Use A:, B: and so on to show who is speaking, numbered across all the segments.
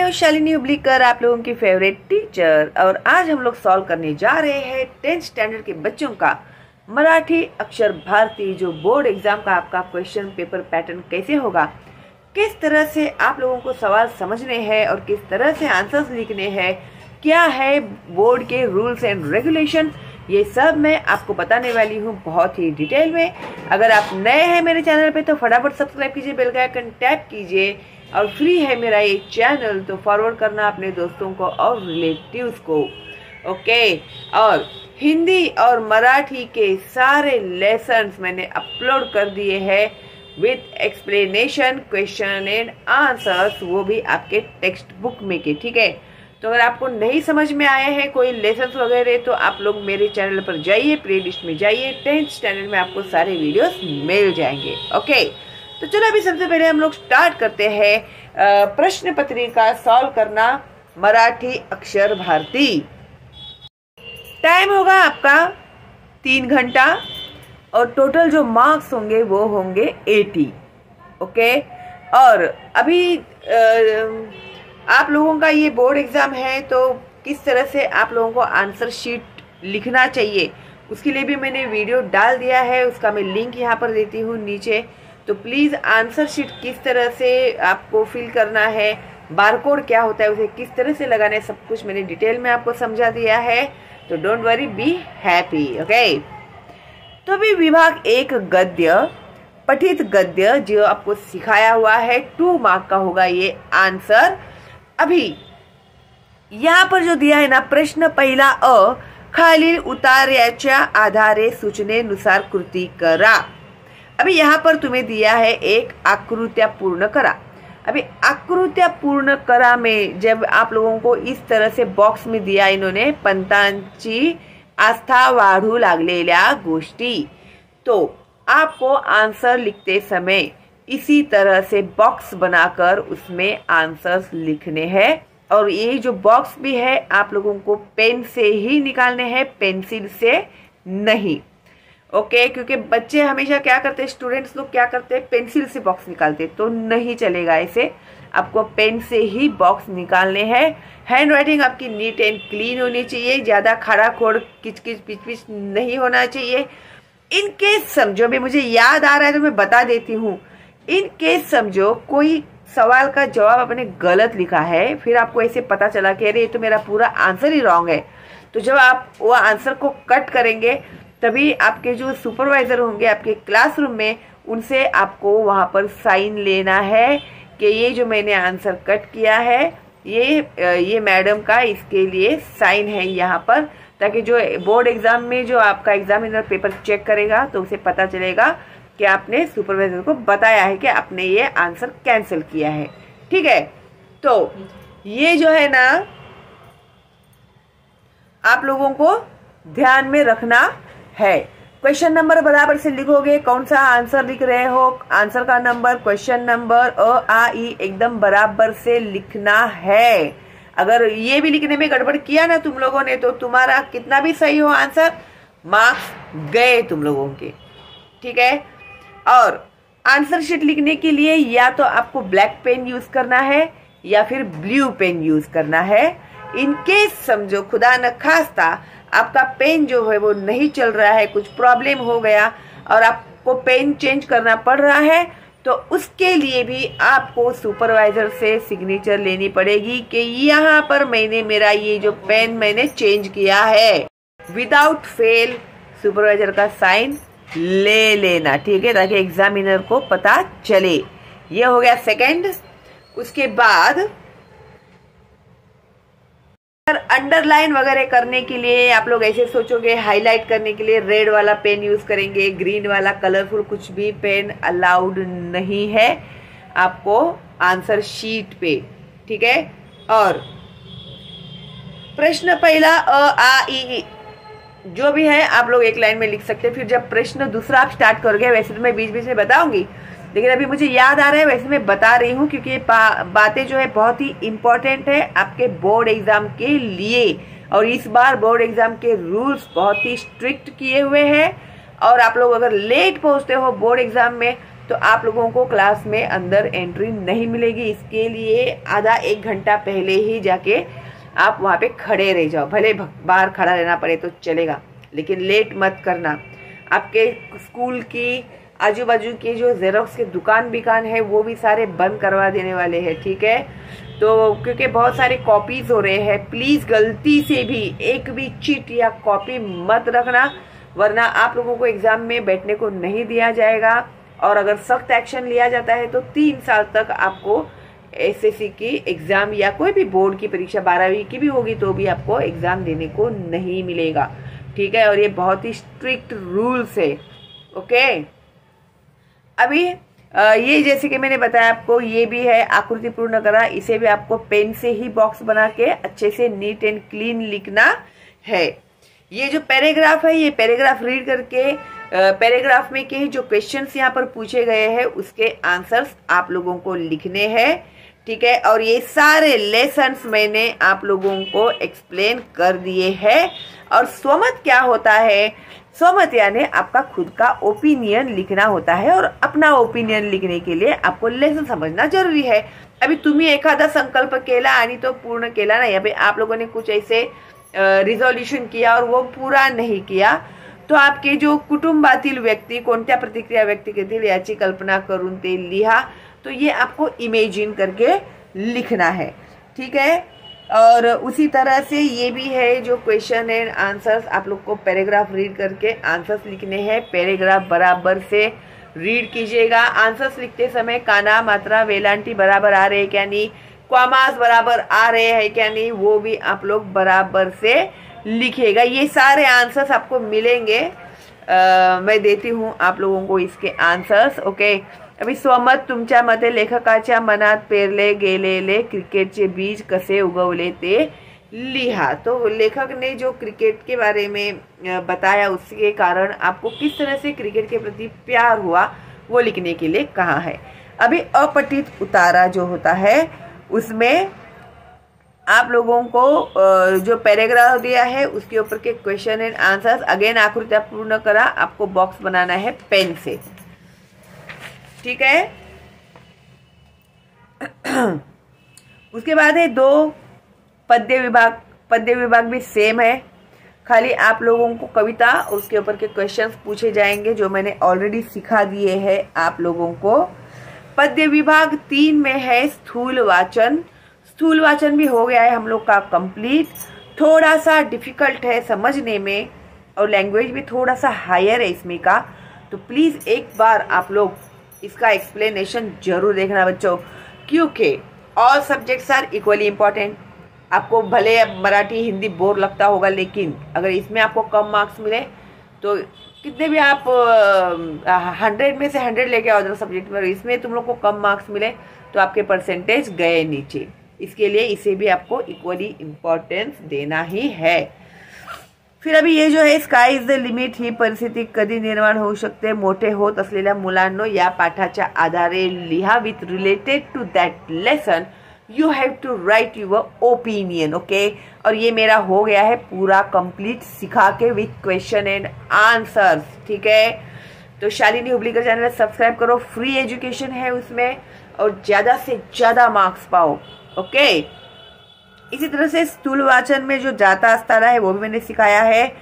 A: मैं हूँ शालिनी हुबलीकर, आप लोगों की फेवरेट टीचर। और आज हम लोग सॉल्व करने जा रहे हैं 10th स्टैंडर्ड के बच्चों का मराठी अक्षर भारती, जो बोर्ड एग्जाम का आपका क्वेश्चन पेपर पैटर्न कैसे होगा, किस तरह से आप लोगों को सवाल समझने हैं और किस तरह से आंसर्स लिखने हैं, क्या है बोर्ड के रूल्स एंड रेगुलेशन, ये सब मैं आपको बताने वाली हूँ बहुत ही डिटेल में। अगर आप नए हैं मेरे चैनल पे तो फटाफट सब्सक्राइब कीजिए, बेल का आइकन टैप कीजिए, और फ्री है मेरा ये चैनल तो फॉरवर्ड करना अपने दोस्तों को और रिलेटिव्स को। ओके, और हिंदी और मराठी के सारे लेसन्स मैंने अपलोड कर दिए हैं with explanation, question and answers, वो भी आपके टेक्स्ट बुक में के। ठीक है, तो अगर आपको नहीं समझ में आए हैं कोई लेसन्स वगैरह तो आप लोग मेरे चैनल पर जाइए, प्ले लिस्ट में जाइए, 10th स्टैंडर्ड में आपको सारे वीडियोस मिल जाएंगे। ओके, तो चलो अभी सबसे पहले हम लोग स्टार्ट करते हैं प्रश्न पत्रिका सॉल्व करना मराठी अक्षर भारती। टाइम होगा आपका 3 घंटा और टोटल जो मार्क्स होंगे वो होंगे 80। ओके, और अभी आप लोगों का ये बोर्ड एग्जाम है तो किस तरह से आप लोगों को आंसर शीट लिखना चाहिए उसके लिए भी मैंने वीडियो डाल दिया है, उसका मैं लिंक यहाँ पर देती हूँ नीचे। तो प्लीज़ आंसर शीट किस तरह से आपको फिल करना है, बारकोड क्या होता है, उसे किस तरह से लगाना है, सब कुछ मैंने डिटेल में आपको समझा दिया है। तो don't worry, be happy. Okay, तो अभी विभाग 1 गद्य, पठित गद्य जो आपको सिखाया हुआ है 2 मार्क का होगा ये आंसर। अभी यहाँ पर जो दिया है ना, प्रश्न पहिला अ, खालील उतार्याच्या आधारे सूचनेनुसार कृती करा। अभी यहाँ पर तुम्हें दिया है एक आकृत्या पूर्ण करा। अभी आकृत्या पूर्ण करा में जब आप लोगों को इस तरह से बॉक्स में दिया इन्होंने, पंतांची आस्था वाढू लागलेल्या गोष्टी, तो आपको आंसर लिखते समय इसी तरह से बॉक्स बनाकर उसमें आंसर्स लिखने हैं। और ये जो बॉक्स भी है आप लोगों को पेन से ही निकालने हैं, पेंसिल से नहीं। ओके, क्योंकि बच्चे हमेशा क्या करते हैं, स्टूडेंट्स लोग क्या करते हैं, पेंसिल से बॉक्स निकालते हैं, तो नहीं चलेगा ऐसे। आपको पेन से ही बॉक्स निकालने हैं। हैंड राइटिंग आपकी नीट एंड क्लीन होनी चाहिए, ज़्यादा खड़ा खोड़ किचकिच पिच नहीं होना चाहिए। इन केस समझो, भी मुझे याद आ रहा है तो मैं बता देती हूँ, इन केस समझो कोई सवाल का जवाब आपने गलत लिखा है, फिर आपको ऐसे पता चला कि अरे ये तो मेरा पूरा आंसर ही रॉन्ग है, तो जब आप वो आंसर को कट करेंगे तभी आपके जो सुपरवाइजर होंगे आपके क्लासरूम में, उनसे आपको वहाँ पर साइन लेना है कि ये जो मैंने आंसर कट किया है ये मैडम का इसके लिए साइन है यहाँ पर, ताकि जो बोर्ड एग्जाम में जो आपका एग्जामिनर पेपर चेक करेगा तो उसे पता चलेगा कि आपने सुपरवाइजर को बताया है कि आपने ये आंसर कैंसिल किया है। ठीक है, तो ये जो है ना आप लोगों को ध्यान में रखना है। क्वेश्चन नंबर बराबर से लिखोगे, कौन सा आंसर लिख रहे हो, आंसर का नंबर, क्वेश्चन नंबर, अ आ ई एकदम बराबर से लिखना है। अगर ये भी लिखने में गड़बड़ किया ना तुम लोगों ने तो तुम्हारा कितना भी सही हो आंसर, मार्क्स गए तुम लोगों के। ठीक है, और आंसर शीट लिखने के लिए या तो आपको ब्लैक पेन यूज करना है या फिर ब्लू पेन यूज करना है। इनकेस समझो खुदा न खास्ता आपका पेन जो है वो नहीं चल रहा है, कुछ प्रॉब्लम हो गया और आपको पेन चेंज करना पड़ रहा है, तो उसके लिए भी आपको सुपरवाइजर से सिग्नेचर लेनी पड़ेगी कि यहाँ पर मैंने मेरा ये जो पेन मैंने चेंज किया है। विदाउट फेल सुपरवाइजर का साइन ले लेना, ठीक है, ताकि एग्जामिनर को पता चले। ये हो गया सेकंड। उसके बाद अंडरलाइन वगैरह करने के लिए आप लोग ऐसे सोचोगे, हाईलाइट करने के लिए रेड वाला पेन यूज करेंगे, ग्रीन वाला कलरफुल कुछ भी पेन अलाउड नहीं है आपको आंसर शीट पे। ठीक है, और प्रश्न पहला अ आ ई जो भी है आप लोग एक लाइन में लिख सकते हैं। फिर जब प्रश्न दूसरा आप स्टार्ट करोगे, वैसे तो मैं बीच बीच में बताऊंगी, लेकिन अभी मुझे याद आ रहा है वैसे मैं बता रही हूँ, क्योंकि ये बातें जो है बहुत ही इम्पोर्टेंट है आपके बोर्ड एग्जाम के लिए। और इस बार बोर्ड एग्जाम के रूल्स बहुत ही स्ट्रिक्ट किए हुए हैं, और आप लोग अगर लेट पहुँचते हो बोर्ड एग्जाम में तो आप लोगों को क्लास में अंदर एंट्री नहीं मिलेगी। इसके लिए आधा 1 घंटा पहले ही जाके आप वहाँ पे खड़े रह जाओ, भले बाहर खड़ा रहना पड़े तो चलेगा, लेकिन लेट मत करना। आपके स्कूल की आजू बाजू के जो जेरोक्स के दुकान है वो भी सारे बंद करवा देने वाले हैं, ठीक है। तो क्योंकि बहुत सारे कॉपीज हो रहे हैं, प्लीज गलती से भी एक भी चीट या कॉपी मत रखना, वरना आप लोगों को एग्जाम में बैठने को नहीं दिया जाएगा। और अगर सख्त एक्शन लिया जाता है तो 3 साल तक आपको एसएससी की एग्जाम या कोई भी बोर्ड की परीक्षा 12वीं की भी होगी तो भी आपको एग्जाम देने को नहीं मिलेगा, ठीक है। और ये बहुत ही स्ट्रिक्ट रूल्स है, ओके। अभी ये जैसे कि मैंने बताया आपको, ये भी है आकृति पूर्ण करा, इसे भी आपको पेन से ही बॉक्स बना के अच्छे से नीट एंड क्लीन लिखना है। ये जो पैराग्राफ है, ये पैराग्राफ रीड करके पैराग्राफ में के जो क्वेश्चंस यहाँ पर पूछे गए हैं उसके आंसर्स आप लोगों को लिखने हैं, ठीक है। और ये सारे लेसन्स मैंने आप लोगों को एक्सप्लेन कर दिए हैं। और स्वमत क्या होता है? स्वमत यानी आपका खुद का ओपिनियन लिखना होता है, और अपना ओपिनियन लिखने के लिए आपको लेसन समझना जरूरी है। अभी तुम्ही एखादा संकल्प केला आणि तो पूर्ण केला नाही, अभी आप लोगों ने कुछ ऐसे रिझोल्यूशन किया और वो पूरा नहीं किया, तो आपके जो कुटुंबातील व्यक्ती कोणत्या प्रतिक्रिया व्यक्त करतील याची कल्पना करून ते लिहा। तो ये आपको इमेजिन करके लिखना है, ठीक है। और उसी तरह से ये भी है जो क्वेश्चन एंड आंसर्स, आप लोग को पैराग्राफ रीड करके आंसर्स लिखने हैं। पैराग्राफ बराबर से रीड कीजिएगा। आंसर्स लिखते समय काना मात्रा वेलांटी बराबर आ रहे हैं क्या नहीं, क्वामास बराबर आ रहे हैं क्या नहीं, वो भी आप लोग बराबर से लिखिएगा। ये सारे आंसर्स आपको मिलेंगे, मैं देती हूँ आप लोगों को इसके आंसर्स, ओके। अभी स्वमत, तुमच्या मते लेखकाच्या मनात पेरले गेलेले क्रिकेटचे बीज कसे उगवले ते लिहा। तो लेखक ने जो क्रिकेट के बारे में बताया उसके कारण आपको किस तरह से क्रिकेट के प्रति प्यार हुआ वो लिखने के लिए कहा है। अभी अपठित उतारा जो होता है उसमें आप लोगों को जो पैराग्राफ दिया है उसके ऊपर के क्वेश्चन एंड आंसर्स अगेन आकृतियां पूर्ण करा, आपको बॉक्स बनाना है पेन से, ठीक है। उसके बाद है 2 पद्य विभाग। पद्य विभाग भी सेम है, खाली आप लोगों को कविता और उसके ऊपर के क्वेश्चंस पूछे जाएंगे जो मैंने ऑलरेडी सिखा दिए हैं आप लोगों को। पद्य विभाग 3 में है स्थूल वाचन। स्थूल वाचन भी हो गया है हम लोग का कंप्लीट। थोड़ा सा डिफिकल्ट है समझने में और लैंग्वेज भी थोड़ा सा हायर है इसमें का, तो प्लीज एक बार आप लोग इसका एक्सप्लेनेशन जरूर देखना बच्चों, क्योंकि all subjects are equally important. आपको भले मराठी हिंदी बोर लगता होगा, लेकिन अगर इसमें आपको कम मार्क्स मिले तो कितने भी आप 100 में से 100 लेके आओ अदर सब्जेक्ट में, इसमें तुम लोग को कम मार्क्स मिले तो आपके परसेंटेज गए नीचे। इसके लिए इसे भी आपको इक्वली इम्पॉर्टेंस देना ही है। फिर अभी ये जो है स्काय इज द लिमिट ही परिस्थिती कधी निर्माण होऊ शकते, मोठे होत असलेल्या मुलांनो या पाठाच्या आधारे लिहा। With related to that lesson you have to write your opinion, okay. और ये मेरा हो गया है पूरा कंप्लीट सिखा के विथ क्वेश्चन एंड आंसर्स, ठीक है। तो शालिनी हुबलीकर चैनल सब्सक्राइब करो, फ्री एजुकेशन है उसमें, और ज्यादा से ज्यादा मार्क्स पाओ, ओके। इसी तरह से स्थूल वाचन में जो जाता अस्तारा है वो भी मैंने सिखाया है।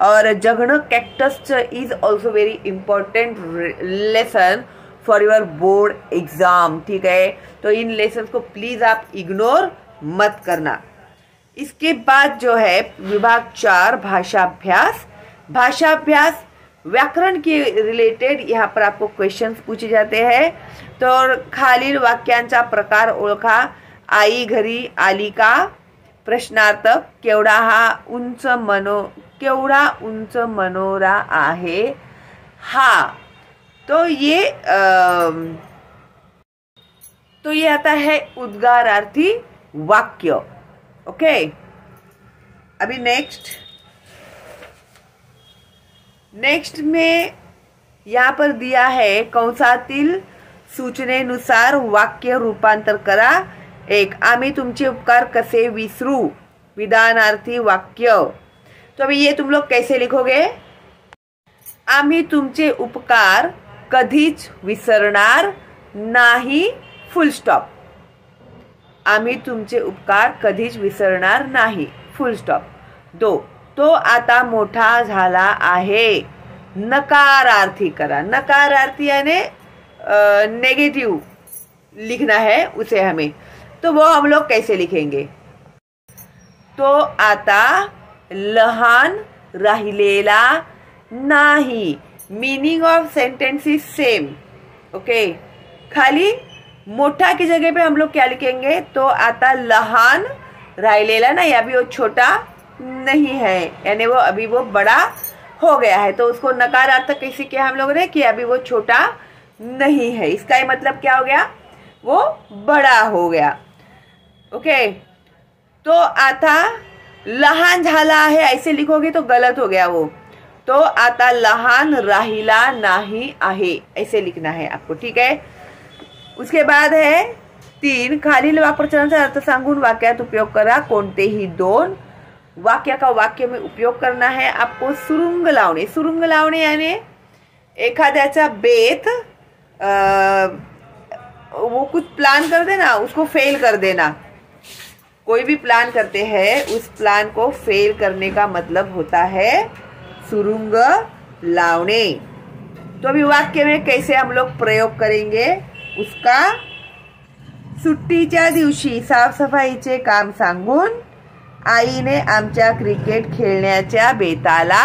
A: और जघन cactus is also very important lesson for your board exam, ठीक है। तो इन लेसन को प्लीज आप इग्नोर मत करना। इसके बाद जो है विभाग 4 भाषाभ्यास। भाषाभ्यास व्याकरण के रिलेटेड यहाँ पर आपको क्वेश्चंस पूछे जाते हैं। तो खालील वाक्यांचा प्रकार ओळखा। आई घरी आली का, प्रश्नार्थक, केवढा उंच मनोरा आहे हा। तो ये आता है उद्गारार्थी वाक्य, ओके। अभी नेक्स्ट में यहाँ पर दिया है कंसातील सूचनेनुसार वाक्य रूपांतर करा। 1 आम्ही तुमचे उपकार कसे विसरू, विधानार्थी वाक्य। तो अभी ये तुम लोग कैसे लिखोगे? आम्ही तुमचे उपकार कधीच विसरणार नाही, फुल स्टॉप. आम्ही तुमचे उपकार कधीच विसरणार नाही, फुल स्टॉप. 2. तो आता मोठा झाला आहे, नकारार्थी करा. नकारार्थी यानी नेगेटिव लिखना है उसे हमें, तो वो हम लोग कैसे लिखेंगे? तो आता लहान राहिलेला नाही. Meaning of sentence is same. Okay, खाली मोठा की जगह पे हम लोग क्या लिखेंगे? तो आता लहान राहिलेला नाही, अभी वो छोटा नहीं है, यानी वो अभी वो बड़ा हो गया है. तो उसको नकारार्थक कैसे किया हम लोगों ने कि अभी वो छोटा नहीं है. इसका ही मतलब क्या हो गया? वो बड़ा हो गया. ओके, तो आता लहान झाला है ऐसे लिखोगे तो गलत हो गया वो. तो आता लहान राहिला नाही आहे ऐसे लिखना है आपको. ठीक है. उसके बाद है 3. खालील वाक्प्रचारांचा अर्थ सांगून वाक्यात उपयोग करा. कोणतेही 2 वाक्य का वाक्य में उपयोग करना है आपको. सुरुंग लावणे. सुरुंग लावणे यानी एखाद्याचा बेत वो कुछ प्लान कर देना, उसको फेल कर देना. कोई भी प्लान करते हैं, उस प्लान को फेल करने का मतलब होता है सुरुंग लावणे. तो अभी वाक्य में कैसे हम लोग प्रयोग करेंगे उसका? सुट्टीच्या दिवशी साफसफाईचे काम सांगून आईने आमच्या क्रिकेट खेळण्याच्या बेताला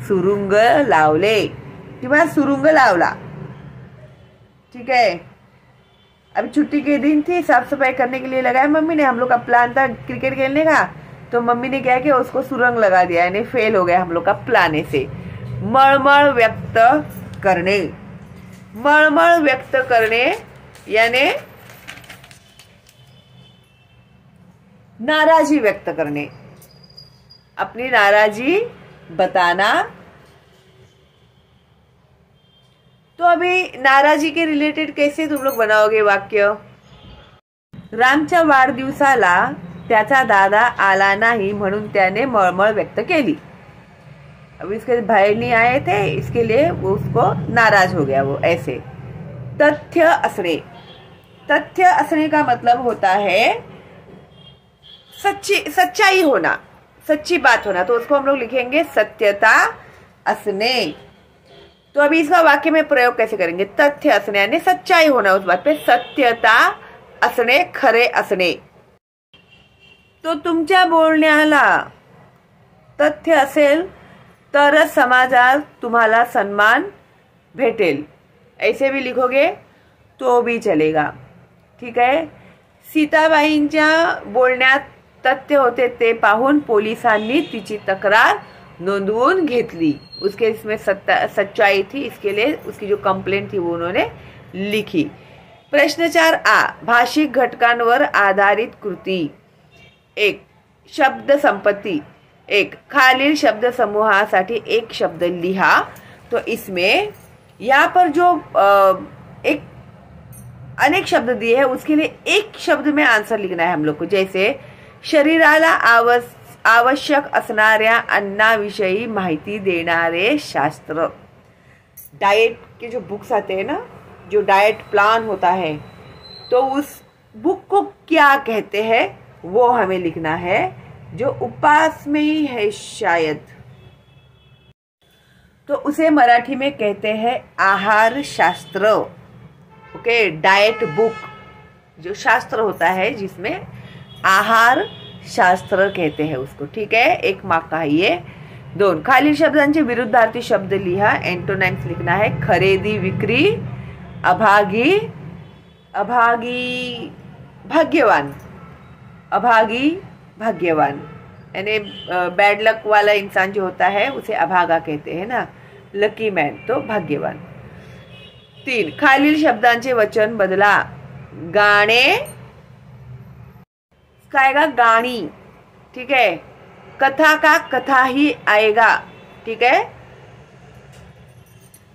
A: सुरुंग लावले किंवा सुरुंग लावला. ठीक है. अभी छुट्टी के दिन थी, साफ सफाई करने के लिए लगाया मम्मी ने. हम लोग का प्लान था क्रिकेट खेलने का, तो मम्मी ने क्या किया, उसको सुरंग लगा दिया, यानी फेल हो गया हम लोग का प्लान से. मळमळ व्यक्त करणे. मळमळ व्यक्त करणे यानी नाराजी व्यक्त करने, अपनी नाराजी बताना. तो अभी नाराजी के रिलेटेड कैसे तुम लोग बनाओगे वाक्य? रामच्या वाढदिवसाला त्याचा दादा आला नाही म्हणून त्याने मळमळ व्यक्त केली. अब इसके भाई नहीं आए थे, इसके लिए वो उसको नाराज हो गया वो. ऐसे तथ्य असणे. तथ्य असणे का मतलब होता है सच्चाई होना, सच्ची बात होना. तो उसको हम लोग लिखेंगे सत्यता असणे. तो अभी इसका वाक्य में प्रयोग कैसे करेंगे? तथ्य असणे यानी सच्चाई होना उस बात पे. सत्यता असणे, खरे असणे. तो तुमच्या बोलण्याला तथ्य असेल तरच समाजात तुम्हाला सन्मान भेटेल. ऐसे भी लिखोगे तो भी चलेगा. ठीक है. सीताबाईंच्या बोलण्यात तथ्य होते ते पाहून पोलिसांनी तिची तक्रार नोंदवून घेतली. उसके इसमें सच्चाई थी, इसके लिए उसकी जो कंप्लेंट थी वो उन्होंने लिखी. प्रश्न 4a. भाषिक घटकांवर आधारित कृती. 1. शब्द संपत्ती. 1. खालील शब्द समूहासाठी एक शब्द लिहा. तो इसमें यहाँ पर जो एक अनेक शब्द दिए हैं उसके लिए एक शब्द में आंसर लिखना है हम लोग को. जैसे शरीराला आवश्यक असणाऱ्या अन्नाविषयी माहिती देणारे शास्त्र. डाइट के जो बुक्स आते हैं ना, जो डाइट प्लान होता है, तो उस बुक को क्या कहते हैं वो हमें लिखना है, जो उपास में ही है शायद. तो उसे मराठी में कहते हैं आहार शास्त्र. ओके. डाइट बुक जो शास्त्र होता है जिसमें आहार शास्त्र कहते हैं उसको. ठीक है. 1 मार्क का है ये. 2. खालील शब्दांचे विरुद्धार्थी शब्द लिहा. एंटोनाइम्स लिखना है. खरेदी विक्री, अभागी अभागी भाग्यवान. अभागी भाग्यवान यानी बैड लक वाला इंसान जो होता है उसे अभागा कहते हैं ना, लकी मैन. तो भाग्यवान. 3. खालील शब्दांचे वचन बदला. गाणे का आएगा गाणी. ठीक है. कथा का कथा ही आएगा. ठीक है.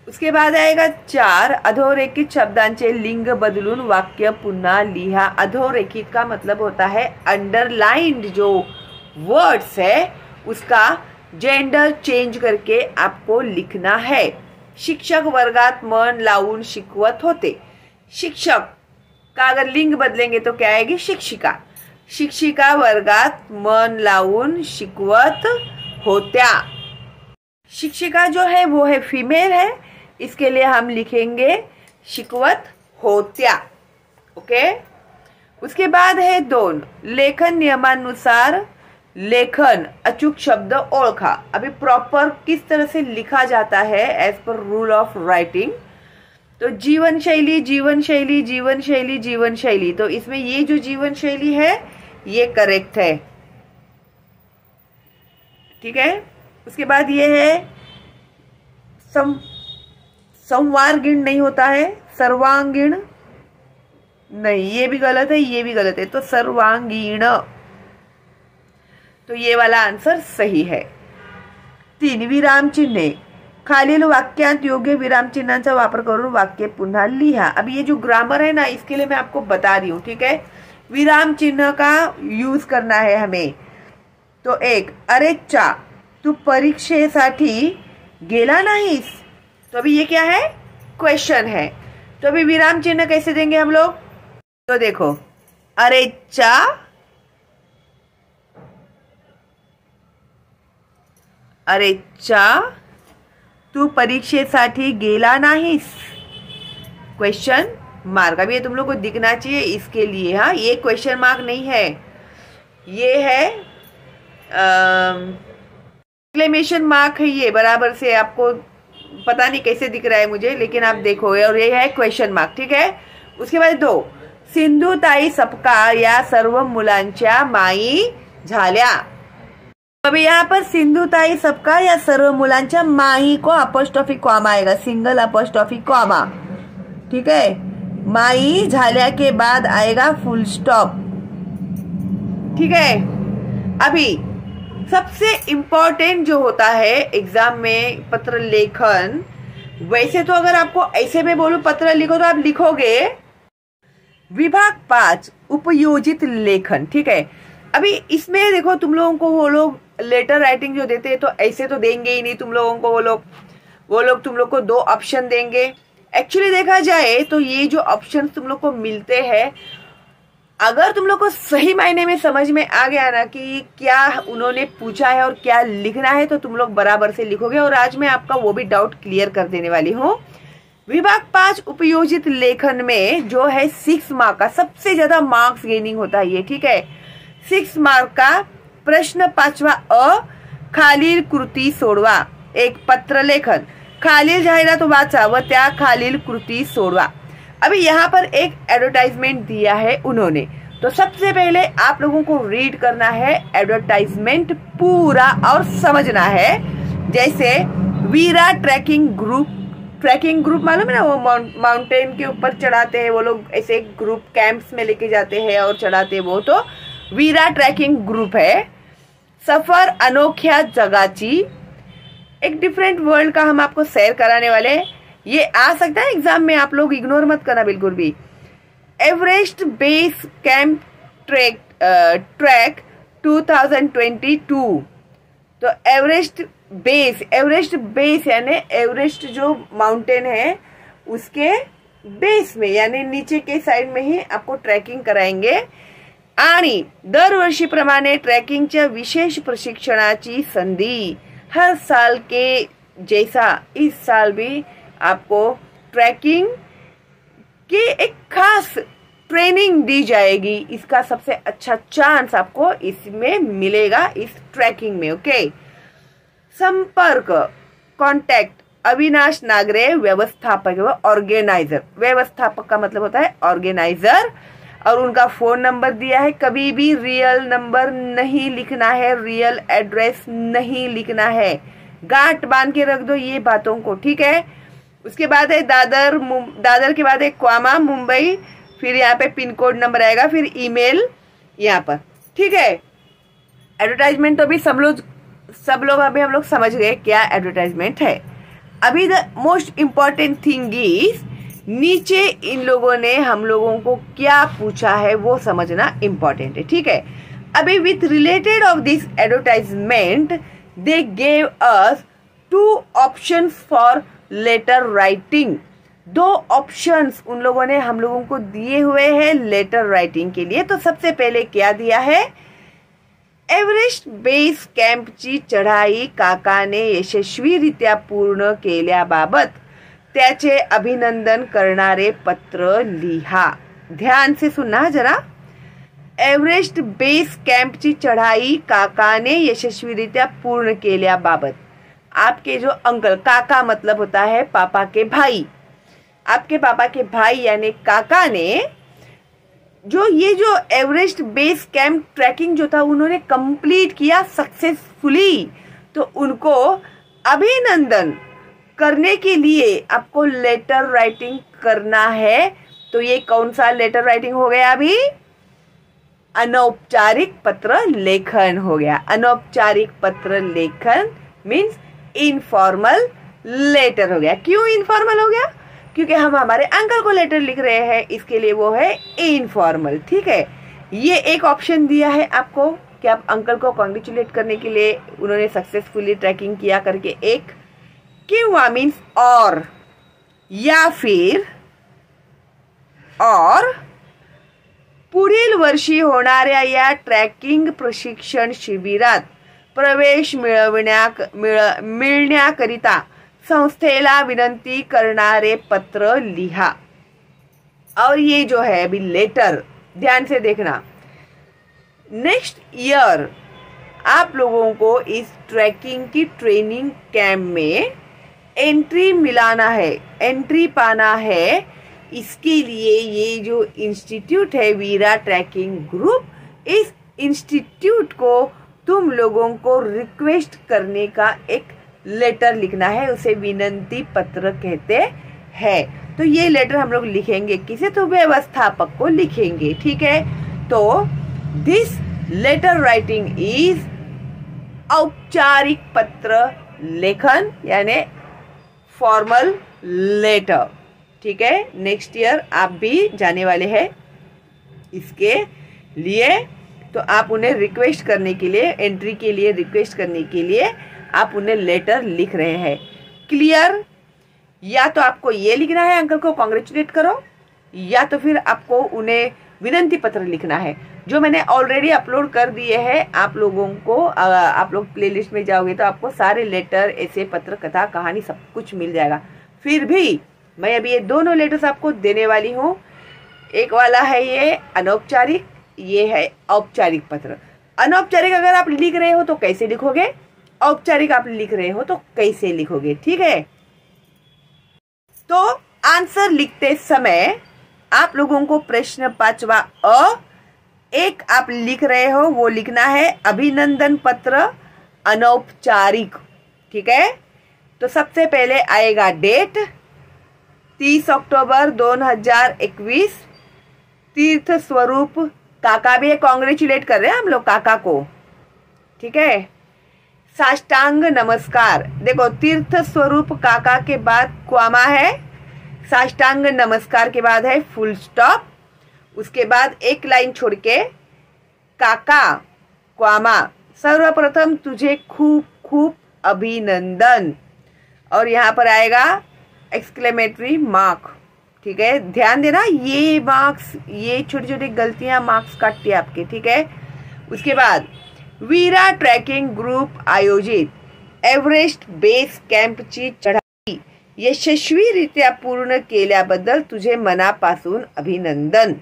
A: उसके बाद आएगा 4. अधोरेखित शब्दांचे लिंग बदलून वाक्य पुन्हा लिहा. अधोरेखित का मतलब होता है अंडरलाइंड जो वर्ड्स है उसका जेंडर चेंज करके आपको लिखना है. शिक्षक वर्गात मन लावून शिकवत होते। शिक्षक का अगर लिंग बदलेंगे तो क्या आएगी? शिक्षिका। शिक्षिका वर्गात मन लावून शिकवत होत्या। शिक्षिका जो है वो है फीमेल है, इसके लिए हम लिखेंगे शिकवत होत्या। ओके। उसके बाद है 2 लेखन नियमानुसार लेखन अचूक शब्द ओळखा। अभी प्रॉपर किस तरह से लिखा जाता है as per rule of writing, तो जीवन शैली जीवन शैली जीवन शैली जीवन शैली, तो इसमें ये जो जीवन शैली है ये करेक्ट है। ठीक है। उसके बाद ये है संवारगीण नहीं होता है, सर्वांगीण नहीं, ये भी गलत है, ये भी गलत है, तो सर्वांगीण, तो ये वाला आंसर सही है। 3 विराम चिन्हे। खालील वाक्यांत योग्य विराम चिन्हांचा वापर करून वाक्य पुन्हा लिहा। अब ये जो ग्रामर है ना, इसके लिए मैं आपको बता रही हूँ। ठीक है। विराम चिन्ह का यूज करना है हमें। तो 1 अरे चा तू परीक्षेसाठी गेला नाहीस, तो अभी ये क्या है? क्वेश्चन है। तो अभी विराम चिन्ह कैसे देंगे हम लोग? तो देखो, अरे चा तू परीक्षेसाठी गेला नाहीस, क्वेश्चन मार्क। अब ये तुम लोग को दिखना चाहिए इसके लिए। हाँ, ये क्वेश्चन मार्क नहीं है, ये है एक्सक्लेमेशन मार्क है। ये बराबर से आपको पता नहीं कैसे दिख रहा है मुझे, लेकिन आप देखो, और ये है क्वेश्चन मार्क। ठीक है। उसके बाद 2 सिंधुताई सपकाळ या सर्व मुलांच्या माई झाल्या। अभी यहाँ पर सिंधुताई सपकाळ या सर्व मुलांच्या माई को अपोस्ट्रोफी कॉमा आएगा, सिंगल अपोस्ट्रोफी कॉमा। ठीक है। माई झाल्या के बाद आएगा फुल स्टॉप। ठीक है। अभी सबसे इम्पोर्टेंट जो होता है एग्जाम में पत्र लेखन, वैसे तो अगर आपको ऐसे में बोलूं पत्र लिखो तो आप लिखोगे विभाग 5 उपयोजित लेखन। ठीक है। अभी इसमें देखो, तुम लोगों को वो लोग लेटर राइटिंग जो देते हैं तो ऐसे तो देंगे ही नहीं तुम लोगों को। वो लोग तुम लोग को 2 ऑप्शन देंगे। एक्चुअली देखा जाए तो ये जो ऑप्शन तुम लोग को मिलते हैं, अगर तुम लोग को सही मायने में समझ में आ गया ना कि क्या उन्होंने पूछा है और क्या लिखना है, तो तुम लोग बराबर से लिखोगे। और आज मैं आपका वो भी डाउट क्लियर कर देने वाली हूँ। विभाग 5 उपयोजित लेखन में जो है 6 मार्क का सबसे ज्यादा मार्क्स गेनिंग होता है ये। ठीक है। 6 मार्क का प्रश्न 5वां अ, खालील कृती सोडवा। एक पत्र लेखन, खालील जाहिरात वाचा व त्या खालील कृती सोडवा। अभी यहाँ पर एक एडवर्टाइजमेंट दिया है उन्होंने, तो सबसे पहले आप लोगों को रीड करना है एडवर्टाइजमेंट पूरा और समझना है। जैसे वीरा ट्रैकिंग ग्रुप मालूम है ना, वो माउंटेन के ऊपर चढ़ाते हैं वो लोग, ऐसे ग्रुप कैंप्स में लेके जाते हैं और चढ़ाते हैं वो, तो वीरा ट्रैकिंग ग्रुप है। सफर अनोख्या जगाची, एक डिफरेंट वर्ल्ड का हम आपको शेयर कराने वाले। ये आ सकता है एग्जाम में, आप लोग इग्नोर मत करना बिल्कुल भी। एवरेस्ट बेस कैंप ट्रैक 2022, तो एवरेस्ट बेस यानी एवरेस्ट जो माउंटेन है उसके बेस में यानी नीचे के साइड में ही आपको ट्रॅकिंग कराएंगे। आणि दरवर्षीप्रमाणे ट्रॅकिंगच्या विशेष प्रशिक्षणाची संधि, हर साल के जैसा इस साल भी आपको ट्रैकिंग की एक खास ट्रेनिंग दी जाएगी। इसका सबसे अच्छा चांस आपको इसमें मिलेगा, इस ट्रैकिंग में। ओके। संपर्क कॉन्टैक्ट अविनाश नागरे, व्यवस्थापक व ऑर्गेनाइजर। व्यवस्थापक का मतलब होता है ऑर्गेनाइजर, और उनका फोन नंबर दिया है। कभी भी रियल नंबर नहीं लिखना है, रियल एड्रेस नहीं लिखना है, गांठ बांध के रख दो ये बातों को। ठीक है। उसके बाद है दादर के बाद है क्वामा मुंबई, फिर यहाँ पे पिन कोड नंबर आएगा, फिर ईमेल यहाँ पर। ठीक है। एडवर्टाइजमेंट तो अभी सब लोग अभी हम लोग समझ गए क्या एडवर्टाइजमेंट है। अभी the most important thing is, नीचे इन लोगों ने हम लोगों को क्या पूछा है वो समझना इम्पोर्टेंट है। ठीक है। अभी with related of this advertisement they gave us 2 options for letter writing. 2 options उन लोगों ने हम लोगों को दिए हुए हैं लेटर राइटिंग के लिए। तो सबसे पहले क्या दिया है, एव्हरेस्ट बेस कॅम्पची चढाई काकाने यशस्वीरित्या पूर्ण केल्याबाबत त्याचे अभिनंदन करणारे पत्र लिहा। ध्यान से सुनना जरा। एव्हरेस्ट बेस कॅम्पची चढाई काकाने यशस्वीरित्या पूर्ण केल्याबाबत, आपके जो अंकल, काका मतलब होता है पापा के भाई, आपके पापा के भाई यानी काका ने जो एवरेस्ट बेस कैंप ट्रैकिंग जो था उन्होंने कंप्लीट किया सक्सेसफुली, तो उनको अभिनंदन करने के लिए आपको लेटर राइटिंग करना है। तो ये कौन सा लेटर राइटिंग हो गया, अभी अनौपचारिक पत्र लेखन हो गया। अनौपचारिक पत्र लेखन मीन्स इनफॉर्मल लेटर हो गया। क्यों इनफॉर्मल हो गया, क्योंकि हम हमारे अंकल को लेटर लिख रहे हैं, इसके लिए वो है इनफॉर्मल। ठीक है, ये एक ऑप्शन दिया है आपको कि आप अंकल को कॉन्ग्रेचुलेट करने के लिए उन्होंने सक्सेसफुली ट्रैकिंग किया करके एक, किंवा मीन्स और, या फिर और पुढील वर्षी होणाऱ्या या ट्रॅकिंग प्रशिक्षण शिबिरात प्रवेश मिळण्याकरिता संस्थेला विनंती करणारे पत्र लिहा। और ये जो है अभी लेटर, ध्यान से देखना, नेक्स्ट ईयर आप लोगों को इस ट्रैकिंग की ट्रेनिंग कैंप में एंट्री मिलाना है, एंट्री पाना है। इसके लिए ये जो इंस्टीट्यूट है वीरा ट्रैकिंग ग्रुप, इस इंस्टीट्यूट को तुम लोगों को रिक्वेस्ट करने का एक लेटर लिखना है, उसे विनंती पत्र कहते हैं। तो ये लेटर हम लोग लिखेंगे किसे, तो व्यवस्थापक को लिखेंगे। ठीक है, तो दिस लेटर राइटिंग इज औपचारिक पत्र लेखन यानी फॉर्मल लेटर। ठीक है, नेक्स्ट ईयर आप भी जाने वाले हैं इसके लिए, तो आप उन्हें रिक्वेस्ट करने के लिए, एंट्री के लिए रिक्वेस्ट करने के लिए आप उन्हें लेटर लिख रहे हैं। क्लियर? या तो आपको ये लिखना है अंकल को कॉन्ग्रेचुलेट करो, या तो फिर आपको उन्हें विनंती पत्र लिखना है, जो मैंने ऑलरेडी अपलोड कर दिए हैं आप लोगों को। आप लोग प्लेलिस्ट में जाओगे तो आपको सारे लेटर, ऐसे पत्र, कथा, कहानी सब कुछ मिल जाएगा। फिर भी मैं अभी ये दोनों लेटर्स आपको देने वाली हूँ। एक वाला है ये अनौपचारिक, ये है औपचारिक पत्र। अनौपचारिक अगर आप लिख रहे हो तो कैसे लिखोगे, औपचारिक आप लिख रहे हो तो कैसे लिखोगे। ठीक है, तो आंसर लिखते समय आप लोगों को प्रश्न 5वां अ, एक आप लिख रहे हो वो लिखना है अभिनंदन पत्र अनौपचारिक। ठीक है, तो सबसे पहले आएगा डेट 30 अक्टूबर 2021, तीर्थ स्वरूप काका भी कॉन्ग्रेचुलेट कर रहे हैं हम लोग काका को। ठीक है, साष्टांग नमस्कार, देखो तीर्थ स्वरूप काका के बाद क्वामा है, साष्टांग नमस्कार के बाद है फुल स्टॉप, उसके बाद एक लाइन छोड़ के काका क्वामा, सर्वप्रथम तुझे खूब खूब अभिनंदन, और यहाँ पर आएगा एक्सक्लेमेटरी मार्क। ठीक है, ध्यान देना, ये मार्क्स, ये छोटी छोटी गलतियां मार्क्स काटती है आपके। ठीक है, उसके बाद वीरा ट्रॅकिंग ग्रुप आयोजित एव्हरेस्ट बेस कॅम्पची चढाई यशस्वीरित्या पूर्ण केल्याबद्दल तुझे मनापासून अभिनंदन।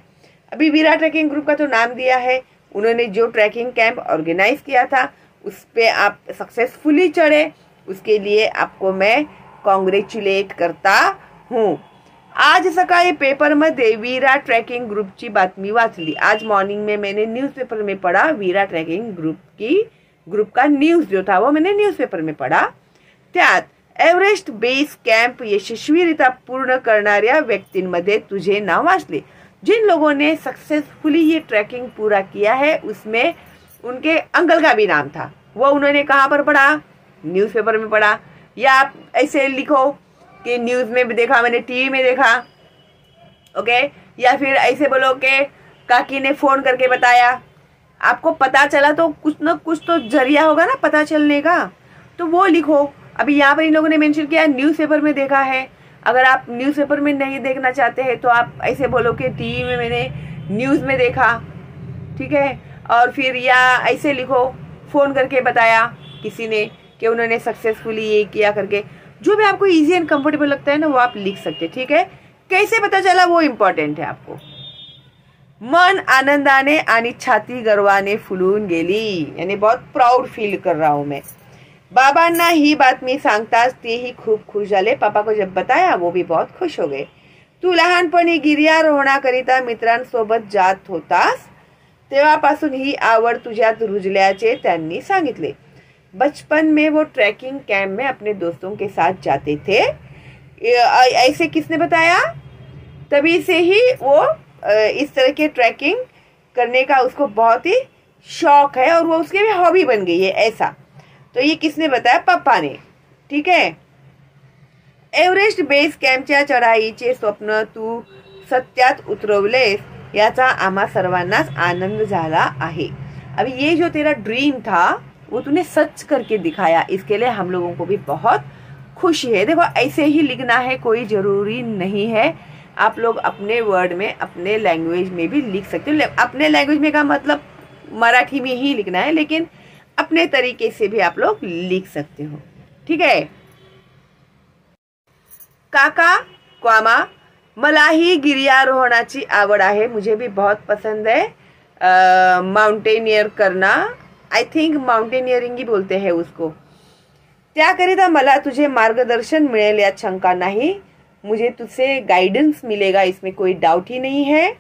A: अभी वीरा ट्रैकिंग ग्रुप का तो नाम दिया है, उन्होंने जो ट्रैकिंग कैंप ऑर्गेनाइज किया था उस पे आप सक्सेसफुली चढ़े, उसके लिए आपको मैं कॉन्ग्रेचुलेट करता हूँ। आज सकाळी पेपरमध्ये वीरा ट्रॅकिंग ग्रुपची बातमी वाचली। आज मॉर्निंग में मैंने न्यूज़पेपर में पढ़ा, वीरा ट्रॅकिंग ग्रुप का न्यूज जो था वो मैंने न्यूज़पेपर में पढ़ा। त्यात एव्हरेस्ट बेस कॅम्प यशस्वीरित्या पूर्ण करणाऱ्या व्यक्तींमध्ये तुझे नाव वाचले। जिन लोगों ने सक्सेसफुली ये ट्रैकिंग पूरा किया है उसमें उनके अंकल का भी नाम था। वो उन्होंने कहाँ पर पढ़ा, न्यूज़पेपर में पढ़ा, या आप ऐसे लिखो कि न्यूज़ में भी देखा, मैंने टीवी में देखा। ओके, या फिर ऐसे बोलो कि काकी ने फोन करके बताया। आपको पता चला तो कुछ न कुछ तो जरिया होगा ना पता चलने का, तो वो लिखो। अभी यहाँ पर इन लोगों ने मेंशन किया न्यूज़पेपर में देखा है। अगर आप न्यूज़पेपर में नहीं देखना चाहते हैं तो आप ऐसे बोलो कि टीवी में मैंने न्यूज़ में देखा, ठीक है। और फिर या ऐसे लिखो फ़ोन करके बताया किसी ने कि उन्होंने सक्सेसफुली ये किया करके, जो भी आपको इजी एंड कंफर्टेबल लगता है ना वो आप लिख सकते, ठीक है। कैसे पता चला वो इम्पॉर्टंट है आपको। मन आनंदाने आणि छाती गर्वाने फुलून गेली, यानी बहुत प्राऊड फील कर रहा हूं मैं। बाबांना ही बातमी सांगताच तेही खूप खुश झाले। पापा को जब बताया वो भी बहुत खुश हो गए। तू लहानपणी गिर्यारोहणाकरिता मित्रांसोबत जात होतास, तेव्हापासून ही आवड तुझ्यात रुजल्याचे त्यांनी सांगितले। बचपन में वो ट्रैकिंग कैंप में अपने दोस्तों के साथ जाते थे। ऐसे किसने बताया? तभी से ही वो इस तरह के ट्रैकिंग करने का उसको बहुत ही शौक है और वो उसकी भी हॉबी बन गई है ऐसा। तो ये किसने बताया? पापा ने, ठीक है। एव्हरेस्ट बेस कॅम्पच्या चढाईचे स्वप्न तू सत्यात उतरवलेस याचा आम्हा सर्वांनाच आनंद झाला आहे। अभी ये जो तेरा ड्रीम था वो तूने सच करके दिखाया, इसके लिए हम लोगों को भी बहुत खुशी है। देखो ऐसे ही लिखना है, कोई जरूरी नहीं है। आप लोग अपने वर्ड में अपने लैंग्वेज में भी लिख सकते हो। अपने लैंग्वेज में का मतलब मराठी में ही लिखना है, लेकिन अपने तरीके से भी आप लोग लिख सकते हो, ठीक है। काका क्वामा, मलाही गिर्यारोहणाची आवड आहे, मुझे भी बहुत पसंद है माउंटेनियर करना। आई थिंक माउंटेनियरिंग ही बोलते हैं उसको। त्याकरिता मला तुझे मार्गदर्शन मिळेल यात शंका नाही। मुझे तुझसे गाइडेंस मिलेगा, इसमें कोई डाउट ही नहीं है।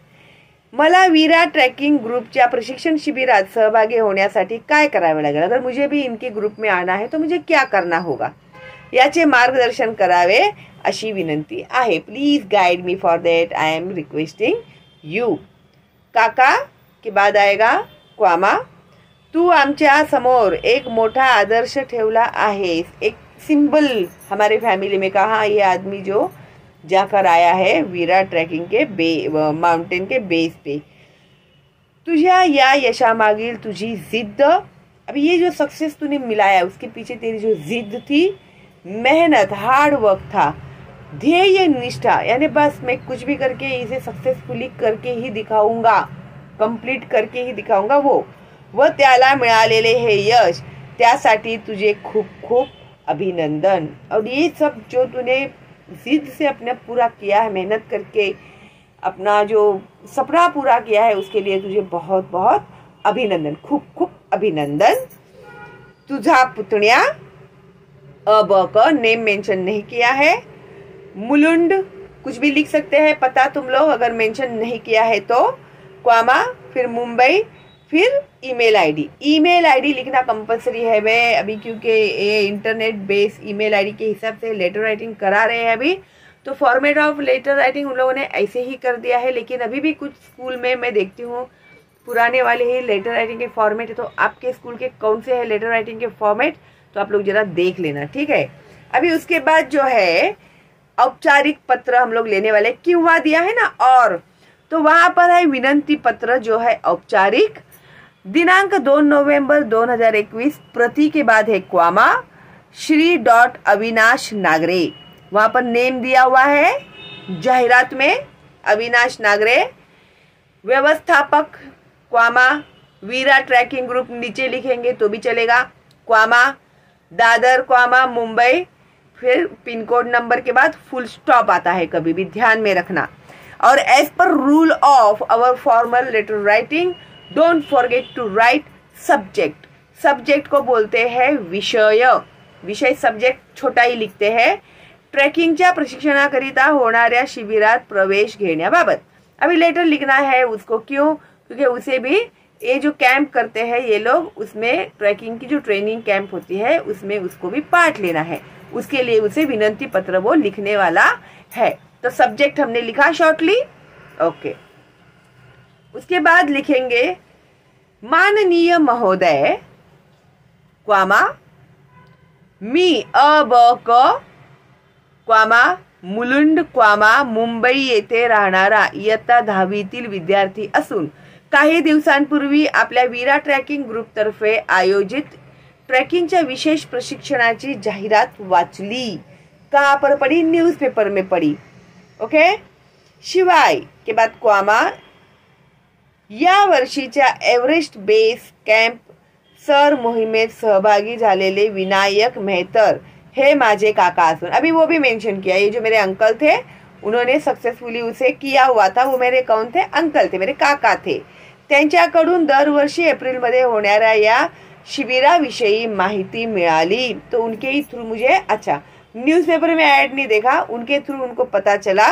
A: मला वीरा ट्रैकिंग ग्रुपच्या प्रशिक्षण शिबिरात सहभागी होण्यासाठी काय करावे लागेल? अगर मुझे भी इनके ग्रुप में आना है तो मुझे क्या करना होगा, याचे मार्गदर्शन करावे अशी विनंती आहे। Please guide me for that, I am requesting you. काका के बाद आएगा क्वामा, तू आमच्या समोर एक मोठा आदर्श ठेवला आहेस, एक सिंबल हमारे फैमिली में। कहा ये आदमी जो जाकर आया है वीरा ट्रैकिंग के माउंटेन के बेस पे। तुझ्या या यशामागील तुझी जिद्द, अभी ये जो सक्सेस तूने मिलाया उसके पीछे तेरी जो जिद्द थी, मेहनत, हार्ड वर्क था, ध्येय निष्ठा, यानी बस मैं कुछ भी करके इसे सक्सेसफुली करके ही दिखाऊंगा, कंप्लीट करके ही दिखाऊंगा, वो त्याला मिळालेले हे यश, त्यासाठी तुझे खूप खूप अभिनंदन। और ये सब जो तूने जिद से अपने पूरा किया है, मेहनत करके अपना जो सपना पूरा किया है, उसके लिए तुझे बहुत बहुत अभिनंदन, खूब खूब अभिनंदन। तुझा पुतण्या, अब का नेम मेंशन नहीं किया है। मुलुंड कुछ भी लिख सकते हैं, पता तुम लोग अगर मेंशन नहीं किया है तो। क्वामा, फिर मुंबई, फिर ईमेल आईडी। ईमेल आईडी लिखना कंपलसरी है वे अभी, क्योंकि ये इंटरनेट बेस ईमेल आईडी के हिसाब से लेटर राइटिंग करा रहे हैं अभी। तो फॉर्मेट ऑफ लेटर राइटिंग उन लोगों ने ऐसे ही कर दिया है, लेकिन अभी भी कुछ स्कूल में मैं देखती हूँ पुराने वाले ही लेटर राइटिंग के फॉर्मेट है। तो आपके स्कूल के कौन से है लेटर राइटिंग के फॉर्मेट, तो आप लोग जरा देख लेना, ठीक है। अभी उसके बाद जो है औपचारिक पत्र हम लोग लेने वाले, किंवा दिया है ना, और तो वहां पर है विनंती पत्र जो है औपचारिक, दिनांक 2 नवंबर 2021, प्रति के बाद है क्वामा, श्री अविनाश नागरे, वहां पर नेम दिया हुआ है जाहिरात में अविनाश नागरे। व्यवस्थापक क्वामा, वीरा ट्रैकिंग ग्रुप नीचे लिखेंगे तो भी चलेगा, क्वामा, दादर क्वामा मुंबई, फिर पिन कोड नंबर के बाद फुल स्टॉप आता है, कभी भी ध्यान में रखना। और as per rule of our formal letter writing, don't forget to write subject. Subject को बोलते हैं विषय, विषय सब्जेक्ट छोटा ही लिखते हैं। ट्रॅकिंगच्या प्रशिक्षणाकरिता होणाऱ्या शिबिरात प्रवेश घेण्याबाबत अभी लेटर लिखना है उसको, क्यों? क्योंकि उसे भी ये जो कैंप करते हैं ये लोग, उसमें ट्रैकिंग की जो ट्रेनिंग कैंप होती है उसमें उसको भी पार्ट लेना है, उसके लिए उसे विनंती पत्र वो लिखने वाला है। तो सब्जेक्ट हमने लिखा शॉर्टली, ओके। उसके बाद लिखेंगे माननीय महोदय क्वामा, मी अब क्वामा मुलुंड क्वामा मुंबई येथे राहणारा इयत्ता 10वीतील विद्यार्थी असून काही दिवसांपूर्वी आपल्या वीरा ट्रॅकिंग ग्रुप तर्फे आयोजित ट्रॅकिंगच्या विशेष प्रशिक्षणाची जाहिरात वाचली. कहाँ पर पढ़ी? न्यूज़पेपर में पढ़ी. ओके. शिवाय के बाद क्वामा, या वर्षीच्या एव्हरेस्ट बेस कॅम्प सर मोहिमेत सहभागी झालेले विनायक मेहतर हे माझे काका असून, अभी वो भी मेंशन किया, ये जो मेरे अंकल थे उन्होंने सक्सेसफुली उसे किया हुआ था, वो मेरे कौन थे? अंकल थे, मेरे काका थे. त्यांच्याकडून दरवर्षी एप्रिलमध्ये होणाऱ्या या शिबिराविषयी माहिती मिळाली. तो उनके ही थ्रू मुझे, अच्छा न्यूज़पेपर में ऐड नहीं देखा, उनके थ्रू उनको पता चला.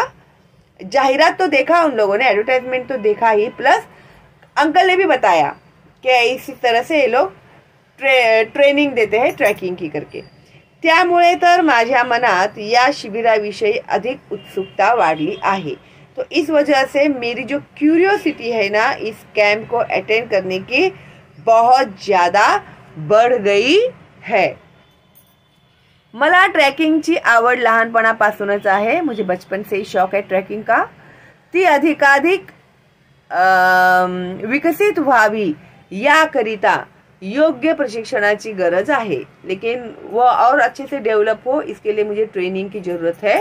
A: जाहिरात तो देखा उन लोगों ने, एडवर्टाइजमेंट तो देखा ही, प्लस अंकल ने भी बताया कि इसी तरह से ये लोग ट्रेनिंग देते हैं ट्रैकिंग की करके. त्यामुळे तर माझ्या मनात या शिबिराविषयी अधिक उत्सुकता वाढली आहे. तो इस वजह से मेरी जो क्यूरियोसिटी है ना इस कैंप को अटेंड करने की बहुत ज़्यादा बढ़ गई है. मला ट्रॅकिंगची आवड लहानपणापासूनच आहे. मुझे बचपन से ही शौक है ट्रॅकिंग का. ती अधिकाधिक विकसित व्हावी याकरिता योग्य प्रशिक्षणाची गरज आहे. लेकिन वो और अच्छे से डेवलप हो इसके लिए मुझे ट्रेनिंग की ज़रूरत है,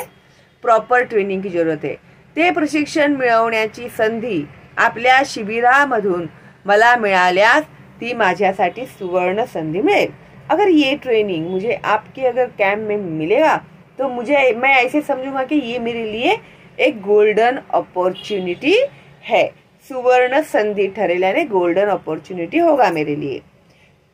A: प्रॉपर ट्रेनिंग की ज़रूरत है. ते प्रशिक्षण मिळवण्याची संधी आपल्या शिबिरामधून मला मिळाल्यास ती माझ्यासाठी सुवर्ण संधी मिळेल. अगर ये ट्रेनिंग मुझे आपके अगर कैंप में मिलेगा तो मैं ऐसे समझूंगा कि ये मेरे लिए एक गोल्डन अपॉर्चुनिटी है. सुवर्ण संधी ठरेल्याने गोल्डन अपॉर्चुनिटी होगा मेरे लिए.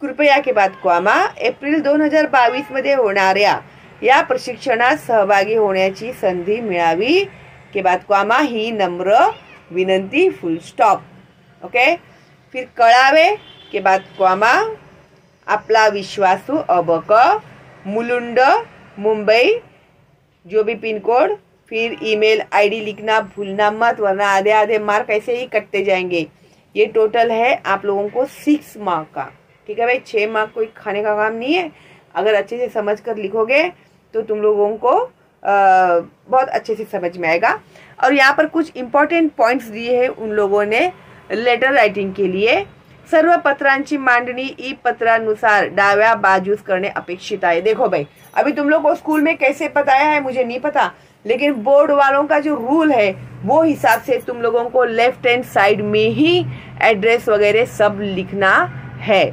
A: कृपया के बाद क्वामा, एप्रिल 2022 मध्ये होणाऱ्या या प्रशिक्षणात सहभागी होण्याची संधी मिळावी. के बाद क्वामा, ही नम्र विनंती, फुल स्टॉप. ओके. फिर कळावे के बाद क्वामा, आपला विश्वासू अबक, मुलुंड, मुंबई, जो भी पिन कोड. फिर ईमेल आईडी लिखना भूलना मत, वरना आधे आधे मार्क ऐसे ही कटते जाएंगे. ये टोटल है आप लोगों को 6 मार्क का. ठीक है भाई, 6 मार्क कोई खाने का काम नहीं है. अगर अच्छे से समझ कर लिखोगे तो तुम लोगों को बहुत अच्छे से समझ में आएगा. और यहाँ पर कुछ इम्पॉर्टेंट पॉइंट्स दिए हैं उन लोगों ने लेटर राइटिंग के लिए. सर्व पत्रांची मांडणी ई पत्रानुसार डाव्या बाजूस करने अपेक्षित है. देखो भाई, अभी तुम लोग को स्कूल में कैसे बताया है मुझे नहीं पता, लेकिन बोर्ड वालों का जो रूल है वो हिसाब से तुम लोगों को लेफ्ट हैंड साइड में ही एड्रेस वगैरह सब लिखना है.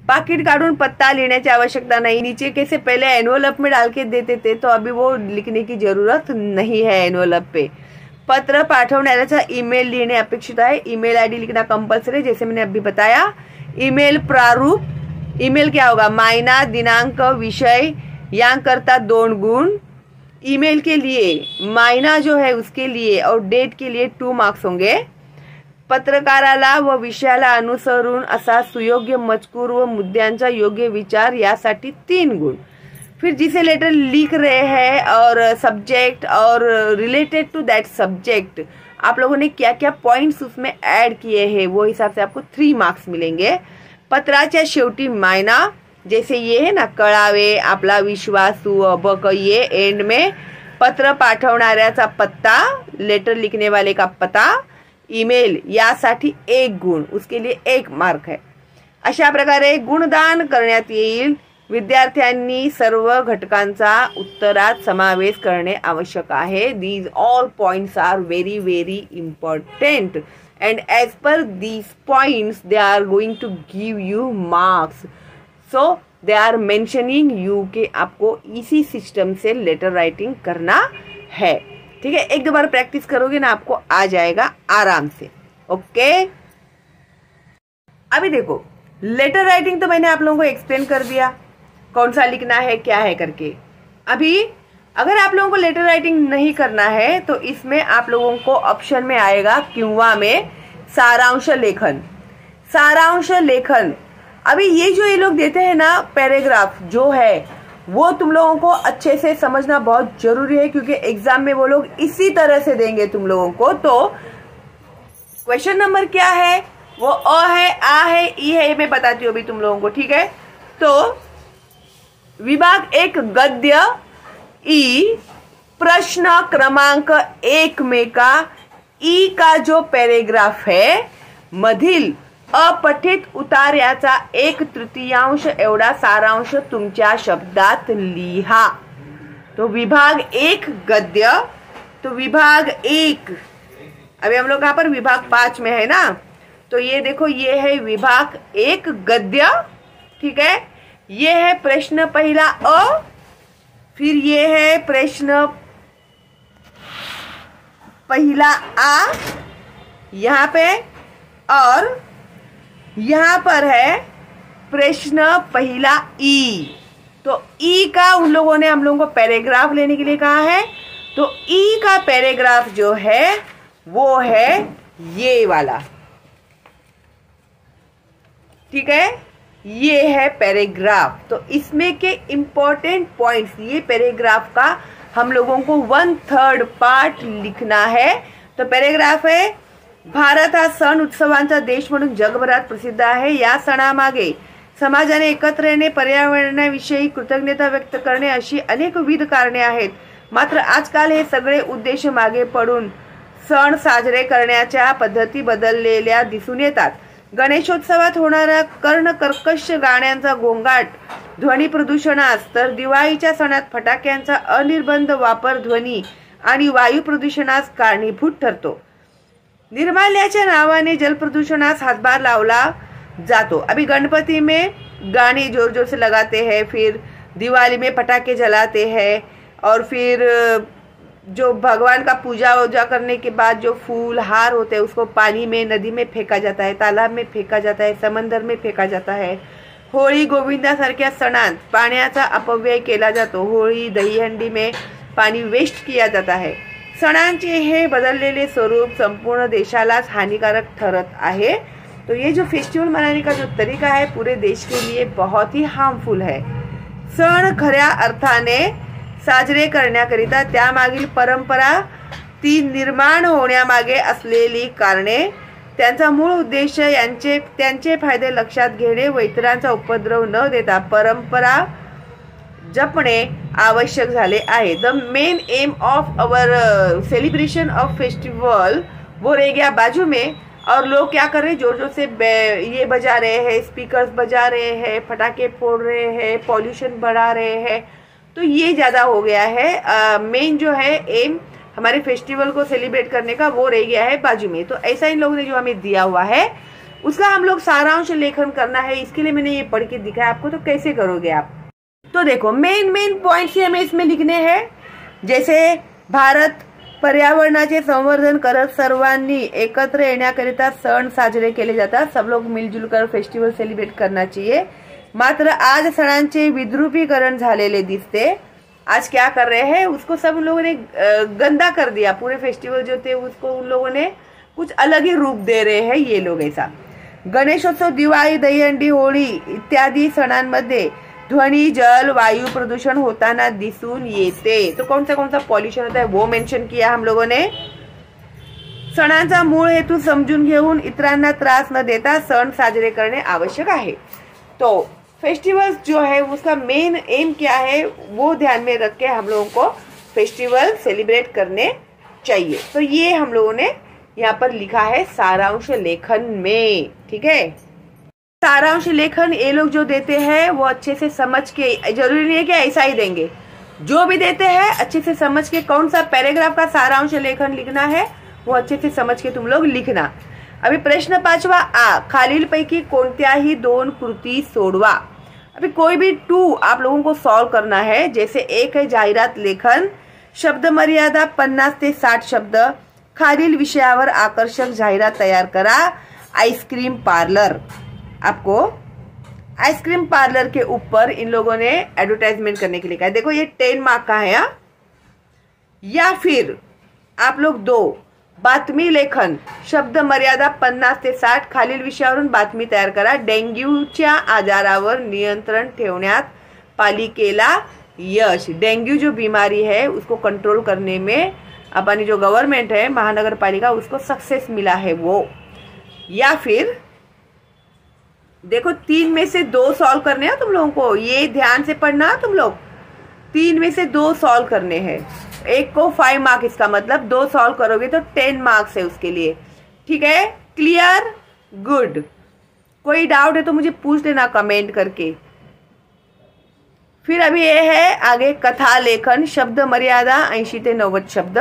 A: पाकिट काढून पत्ता लेण्याची आवश्यकता नहीं. नीचे कैसे पहले एनवलप में डाल के देते थे, तो अभी वो लिखने की जरूरत नहीं है एनवलप पे. पत्र पाठवण्याचा ईमेल लिखने अपेक्षित है. ईमेल आईडी लिखना कंपल्सरी, जैसे मैंने अभी बताया. ईमेल प्रारूप, ईमेल क्या होगा? मायना, दिनांक, विषय यांकरता 2 गुण. ईमेल के लिए मायना जो है उसके लिए और डेट के लिए 2 मार्क्स होंगे. पत्रकाराला व विषयाला अनुसरून असा सुयोग्य मजकूर व मुद्द्यांचा योग्य विचार यासाठी 3 गुण. फिर जिसे लेटर लिख रहे हैं और सब्जेक्ट और रिलेटेड टू दैट सब्जेक्ट आप लोगों ने क्या क्या पॉइंट्स उसमें ऐड किए हैं वो हिसाब से आपको 3 मार्क्स मिलेंगे. पत्राच्या शेवटी मायना, जैसे ये है ना, कळावे, आपला विश्वासू अबक, ये एंड में पत्र पाठवणाऱ्याचा पत्ता, लेटर लिखने वाले का पता, ईमेल यासाठी 1 गुण, उसके लिए 1 मार्क है. अशा प्रकारे गुणदान करण्यात येईल. विद्यार्थ्यांनी सर्व घटकांचा उत्तरात समावेश करणे आवश्यक आहे. These all points are very very important and as per these points they are going to give you marks. So they are mentioning you कि आपको इसी सिस्टम से लेटर राइटिंग करना है. ठीक है, 1-2 बार प्रैक्टिस करोगे ना आपको आ जाएगा आराम से. ओके. अभी देखो, लेटर राइटिंग तो मैंने आप लोगों को एक्सप्लेन कर दिया कौन सा लिखना है क्या है करके. अभी अगर आप लोगों को लेटर राइटिंग नहीं करना है तो इसमें आप लोगों को ऑप्शन में आएगा क्युआ में सारांश लेखन. सारांश लेखन, अभी ये जो ये लोग देते हैं ना पैराग्राफ जो है वो तुम लोगों को अच्छे से समझना बहुत जरूरी है, क्योंकि एग्जाम में वो लोग इसी तरह से देंगे तुम लोगों को. तो क्वेश्चन नंबर क्या है? वो अ है, आ है, ई है, मैं बताती हूँ अभी तुम लोगों को. ठीक है, तो विभाग 1 गद्य ई, प्रश्न क्रमांक 1 में का ई का जो पैराग्राफ है मधील अपठित उतार्याचा 1/3 एवढा सारांश तुमच्या शब्दात लिहा। तो विभाग 1 गद्य, तो विभाग 1, अभी हम लोग यहाँ पर विभाग 5 में है ना, तो ये देखो ये है विभाग 1 गद्य, ठीक है। ये है प्रश्न पहला अ, फिर ये है प्रश्न पहला आ यहाँ पे, और यहाँ पर है प्रश्न पहला ई। तो ई का उन लोगों ने हम लोगों को पैराग्राफ लेने के लिए कहा है, तो ई का पैराग्राफ जो है वो है ये वाला, ठीक है, ये है पैराग्राफ। तो इसमें के इंपॉर्टेंट पॉइंट्स, ये पैराग्राफ का हम लोगों को 1/3 पार्ट लिखना है। तो पैराग्राफ है, भारत हा सण उत्सवांचा देश म्हणून जगभरात प्रसिद्ध आहे। या सणामागे समाजाने एकत्र येणे, पर्यावरणाविषयी कृतज्ञता व्यक्त करणे अशी अनेकविध कारणे आहेत। मात्र आजकाल हे सगळे उद्देश मागे पडून सण साजरे करण्याच्या पद्धती बदललेल्या दिसून येतात। गणेशोत्सवात होणारा कर्णकर्कश गाण्यांचा गोंगाट ध्वनी प्रदूषणास, तर दिवाळीच्या सणात फटाक्यांचा अनिर्बंध वापर ध्वनी आणि वायू प्रदूषणास कारणीभूत ठरतो। निर्माल्याच्या नावाने जल प्रदूषणास हातभार लावला जातो। अभी गणपति में गाने जोर जोर से लगाते हैं, फिर दिवाली में पटाखे जलाते हैं, और फिर जो भगवान का पूजा वूजा करने के बाद जो फूल हार होते हैं उसको पानी में, नदी में फेंका जाता है, तालाब में फेंका जाता है, समंदर में फेंका जाता है। होळी गोविंदासारख्या सणात पाण्याचा अपव्यय केला जातो। होळी दहीहंडी में पानी वेस्ट किया जाता है। सणांचे हे बदललेले स्वरूप संपूर्ण देशालाच हानिकारक ठरत आहे। तो ये जो फेस्टिवल मनाने का जो तरीका है पूरे देश के लिए बहुत ही हार्मफुल है। सण खऱ्या अर्थाने साजरे करण्याकरिता त्यामागील परंपरा, ती निर्माण होण्यामागे असलेली कारणे, त्यांचा मूळ उद्देश त्यांचे फायदे लक्षात घेणे व इतरांचा उपद्रव न देता परंपरा जपणे आवश्यक झाले आहे। The main M of our celebration of festival वो रह गया बाजू में, और लोग क्या कर रहे हैं, जोर जोर से ये बजा रहे हैं, स्पीकर्स बजा रहे हैं, पटाखे फोड़ रहे हैं, पॉल्यूशन बढ़ा रहे हैं, तो ये ज़्यादा हो गया है। मेन जो है एम हमारे फेस्टिवल को सेलिब्रेट करने का वो रह गया है बाजू में। तो ऐसा इन लोगों ने जो हमें दिया हुआ है उसका हम लोग सारांश लेखन करना है। इसके लिए मैंने ये पढ़ के दिखाया आपको, तो कैसे करोगे आप। तो देखो मेन पॉइंट्स ही हमें इसमें लिखने हैं। जैसे भारत पर्यावरणाचे संवर्धन करत सर्वांनी एकत्र येण्याकरिता सण साजरे केले जातात। सब लोग मिलजुल कर फेस्टिवल सेलिब्रेट करना चाहिए। मात्र आज सणांचे विद्रुपीकरण झालेले दिसते। आज क्या कर रहे हैं, उसको सब लोगों ने गंदा कर दिया। पूरे फेस्टिवल जो थे उसको उन लोगों ने कुछ अलग ही रूप दे रहे हैं ये लोग। ऐसा गणेशोत्सव, दिवाळी, दहीहंडी, होळी इत्यादि सणांमध्ये ध्वनि, जल, वायु प्रदूषण होताना दिसून येते। तो कौन सा पॉल्यूशन होता है वो मेंशन किया हम लोगों ने। सणांचा मूळ हेतू समजून घेऊन इतरांना त्रास न देता सण साजरे करणे आवश्यक आहे। तो फेस्टिवल्स जो है उसका मेन एम क्या है वो ध्यान में रख के हम लोगों को फेस्टिवल सेलिब्रेट करने चाहिए। तो ये हम लोगों ने यहाँ पर लिखा है सारांश लेखन में, ठीक है। सारांश लेखन ये लोग जो देते हैं वो अच्छे से समझ के, जरूरी नहीं है कि ऐसा ही देंगे, जो भी देते हैं अच्छे से समझ के कौन सा पैराग्राफ का सारांश लेखन लिखना है वो अच्छे से समझ के तुम लोग लिखना। अभी प्रश्न 5वां आ, खालीलपैकी कोणत्याही 2 कृती सोडवा। अभी कोई भी 2 आप लोगों को सॉल्व करना है। जैसे एक है जाहिरात लेखन, शब्द मर्यादा 50 से 60 शब्द, खालील विषयावर आकर्षक जाहिरात तैयार करा। आइसक्रीम पार्लर, आपको आइसक्रीम पार्लर के ऊपर इन लोगों ने एडवर्टाइजमेंट करने के लिए कहा। देखो ये 10 मार्क का है। या फिर आप लोग 2 बातमी लेखन, शब्द मर्यादा 50 ते 60, खालील विषयावरून बातमी तयार करा। डेंग्यूच्या आजारावर नियंत्रण ठेवण्यात पालिकेला यश। डेंग्यू जो बीमारी है उसको कंट्रोल करने में अपनी जो गवर्नमेंट है महानगर पालिका उसको सक्सेस मिला है वो। या फिर देखो 3 में से 2 सॉल्व करने हैं तुम लोगों को, ये ध्यान से पढ़ना तुम लोग। 3 में से 2 सॉल्व करने हैं, एक को 5 मार्क, इसका मतलब 2 सॉल्व करोगे तो 10 मार्क्स है उसके लिए, ठीक है। Clear, good. कोई डाउट है तो मुझे पूछ लेना कमेंट करके। फिर अभी ये है आगे कथा लेखन, शब्द मर्यादा 80 ते 90 शब्द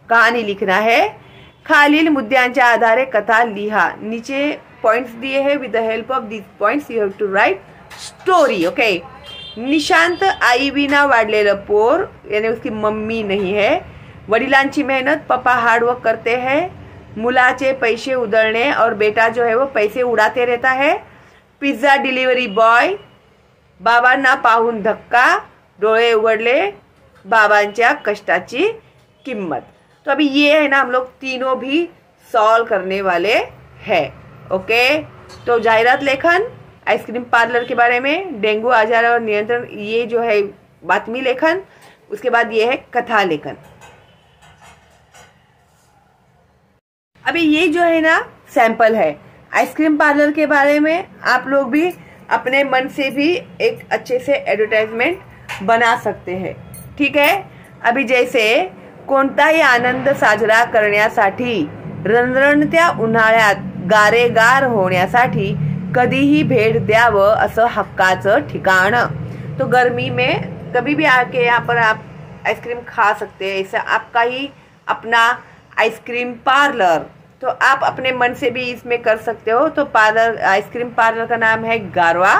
A: कहाणी लिखना है। खालील मुद्द्यांच्या आधारे कथा लिहा। नीचे पॉइंट्स दिए हैं, with the help of this points you have to write story. Okay. Nishant आई विना वाढलेलं पोर, यानी उसकी मम्मी नहीं है। वडिलांची मेहनत, पप्पा हार्डवर्क करते हैं। मुलाचे पैसे उधळणे, और बेटा जो है वो पैसे उड़ाते रहता है। पिझ्झा डिलिव्हरी बॉय, बाबांना पाहून धक्का, डोळे उघडले, बाबांच्या कष्टाची किंमत। तो अभी ये है ना, हम लोग तीनों भी सॉल्व करने वाले हैं। ओके। तो जाहिरात लेखन आइसक्रीम पार्लर के बारे में, डेंगू आजार और नियंत्रण, ये जो है बातमी लेखन। उसके बाद ये है कथा लेखन। अभी ये जो है ना सैंपल है आइसक्रीम पार्लर के बारे में। आप लोग भी अपने मन से भी एक अच्छे से एडवर्टाइजमेंट बना सकते हैं। ठीक है। अभी जैसे कोणताही आनंद साजरा करण्यासाठी, रणरणत्या उन्हाळ्यात गारेगार होण्यासाठी कधीही भेट द्यावं असं हक्काचं ठिकाण। तो गर्मी में कभी भी आके यहाँ पर आप आइसक्रीम खा सकते हैं। ऐसा आपका ही अपना आइसक्रीम पार्लर, तो आप अपने मन से भी इसमें कर सकते हो। तो पार्लर, आइसक्रीम पार्लर का नाम है गारवा।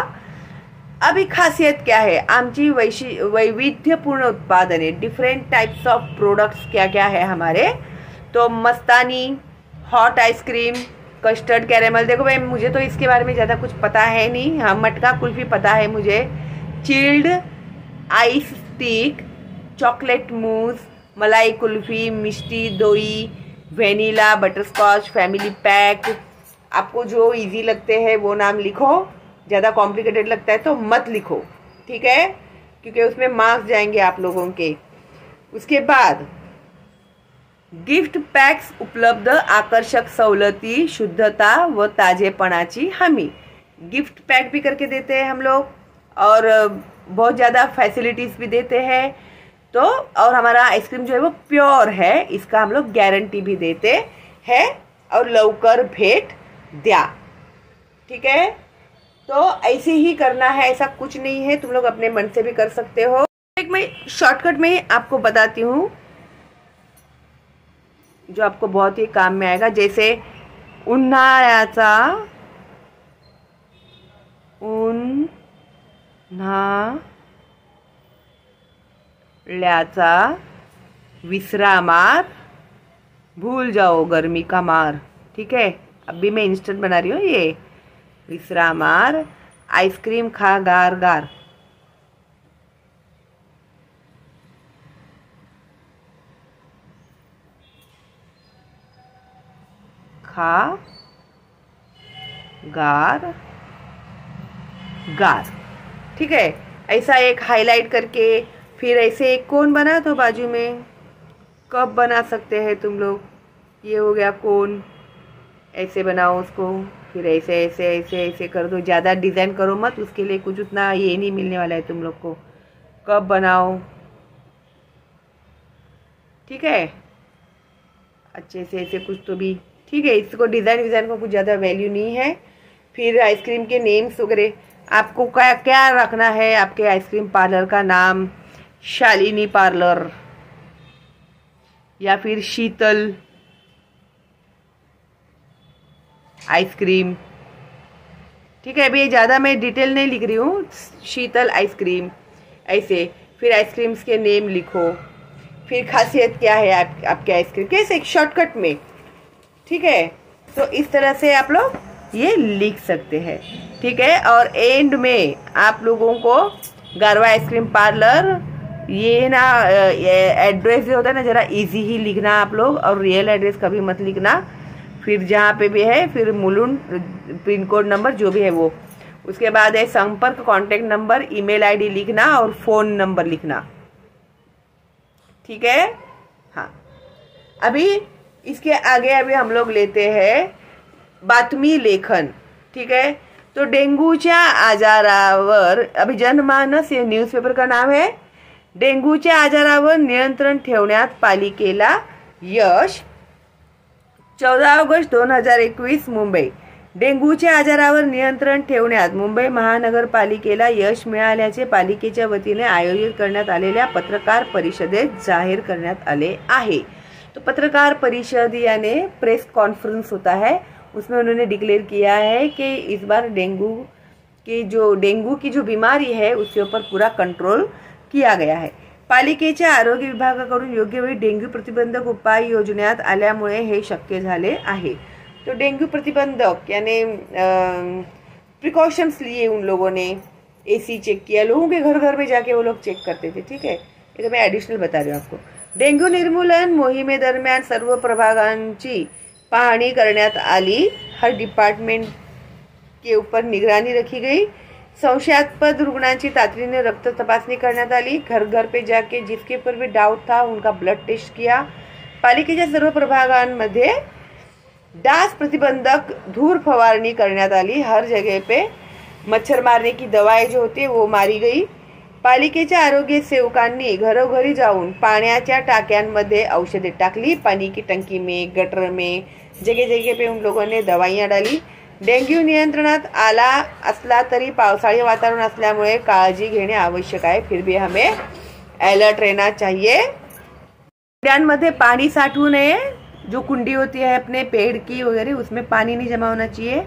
A: अभी खासियत क्या है, आमची वैविध्यपूर्ण उत्पादने, डिफरेंट टाइप्स ऑफ प्रोडक्ट्स क्या क्या है हमारे। तो मस्तानी हॉट आइसक्रीम, कस्टर्ड कैरेमल। देखो भाई, मुझे तो इसके बारे में ज़्यादा कुछ पता है नहीं। हाँ, मटका कुल्फी पता है मुझे। Chilled ice stick, chocolate mousse, मलाई कुल्फी, मिष्टी दोई, वेनिला, बटरस्कॉच, फैमिली पैक। आपको जो इजी लगते हैं वो नाम लिखो। ज़्यादा कॉम्प्लिकेटेड लगता है तो मत लिखो, ठीक है, क्योंकि उसमें मार्क्स जाएंगे आप लोगों के। उसके बाद गिफ्ट पॅक्स उपलब्ध, आकर्षक सवलती, शुद्धता व ताजेपणाची हमी। गिफ्ट पैक भी करके देते हैं हम लोग, और बहुत ज़्यादा फैसिलिटीज़ भी देते हैं। तो और हमारा आइसक्रीम जो है वो प्योर है, इसका हम लोग गारंटी भी देते हैं। और लवकर भेट द्या। ठीक है। तो ऐसे ही करना है, ऐसा कुछ नहीं है, तुम लोग अपने मन से भी कर सकते हो। एक मैं शॉर्टकट में आपको बताती हूँ जो आपको बहुत ही काम में आएगा। जैसे उन्हाळ्याचा, उन्हाळ्याचा विश्रामार, भूल जाओ गर्मी का मार। ठीक है। अभी मैं इंस्टेंट बना रही हूँ ये। विश्रामार, आइसक्रीम खा गार गार। खा गार गार। ठीक है। ऐसा एक हाईलाइट करके, फिर ऐसे एक कोन बना तो बाजू में कप बना सकते हैं तुम लोग। ये हो गया कोन, ऐसे बनाओ उसको, फिर ऐसे ऐसे ऐसे ऐसे कर दो। ज़्यादा डिज़ाइन करो मत, उसके लिए कुछ उतना ये नहीं मिलने वाला है तुम लोग को। कप बनाओ, ठीक है, अच्छे से ऐसे कुछ तो भी ठीक है। इसको डिज़ाइन को कुछ ज़्यादा वैल्यू नहीं है। फिर आइसक्रीम के नेम्स वगैरह आपको क्या क्या रखना है। आपके आइसक्रीम पार्लर का नाम शालिनी पार्लर या फिर शीतल आइसक्रीम। ठीक है। अभी ये ज़्यादा मैं डिटेल नहीं लिख रही हूँ। शीतल आइसक्रीम ऐसे, फिर आइसक्रीम्स के नेम लिखो, फिर खासियत क्या है आपके आइसक्रीम के, ऐसे एक शॉर्टकट में। ठीक है। तो इस तरह से आप लोग ये लिख सकते हैं। ठीक है। और एंड में आप लोगों को गारवा आइसक्रीम पार्लर, ये ना एड्रेस जो होता है ना, ज़रा इजी ही लिखना आप लोग, और रियल एड्रेस कभी मत लिखना। फिर जहाँ पे भी है, फिर मुलुंड पिन कोड नंबर जो भी है वो। उसके बाद है संपर्क, कॉन्टेक्ट नंबर, ईमेल आईडी लिखना और फ़ोन नंबर लिखना। ठीक है। हाँ। अभी इसके आगे अभी हम लोग लेते हैं बातमी लेखन। ठीक है। तो डेंग्यूच्या आजारावर, अभी जनमानस ये न्यूज़पेपर का नाम है। डेंग्यूच्या आजारावर नियंत्रण ठेवण्यात पालिकेला यश। 14 ऑगस्ट 2021 मुंबई। डेंग्यूच्या आजारावर नियंत्रण ठेवण्यात मुंबई महानगरपालिकेला यश मिळाल्याचे पालिकेच्या वतीने आयोजित करण्यात आलेल्या पत्रकार परिषदेत जाहीर करण्यात आले आहे। तो पत्रकार परिषद यानी प्रेस कॉन्फ्रेंस होता है, उसमें उन्होंने डिक्लेयर किया है कि इस बार डेंगू की जो बीमारी है उसके ऊपर पूरा कंट्रोल किया गया है। पालिकेच्या आरोग्य विभागाकडून योग्य वेळी डेंग्यू प्रतिबंधक उपाय योजण्यात आल्यामुळे हे शक्य झाले आहे। तो डेंगू प्रतिबंधक यानी प्रिकॉशंस लिए उन लोगों ने, एसी चेक किया, लोगों के घर घर में जाके वो लोग चेक करते थे। ठीक है, ये तो मैं एडिशनल बता रही हूँ आपको। डेंग्यू निर्मूलन मोहिमेदरम्यान सर्व प्रभागांची पाहणी करण्यात आली। हर डिपार्टमेंट के ऊपर निगरानी रखी गई। संशयास्पद रुग्णांची तातडीने रक्त तपासणी करण्यात आली। घर घर पे जाके जिसके ऊपर भी डाउट था उनका ब्लड टेस्ट किया। पालिकेच्या सर्व प्रभागांमध्ये डास प्रतिबंधक धूर फवारणी करण्यात आली। हर जगह पे मच्छर मारने की दवाई जो होती वो मारी गई। पालिकेच्या आरोग्य सेवकांनी घरोघरी जाऊन पाण्याच्या टाक्यांमध्ये औषधे टाकली। पानी की टंकी में, गटर में, जगह जगह पे उन लोगों ने दवाइयाँ डाली। डेंग्यू नियंत्रणात आला असला तरी पावसाळी वातावरण असल्यामुळे काळजी घेणे आवश्यक आहे। फिर भी हमें अलर्ट रहना चाहिए। कुंड्यांमध्ये पानी साठवू नये। जो कुंडी होती है अपने पेड़ की वगैरह, उसमें पानी नहीं जमा होना चाहिए।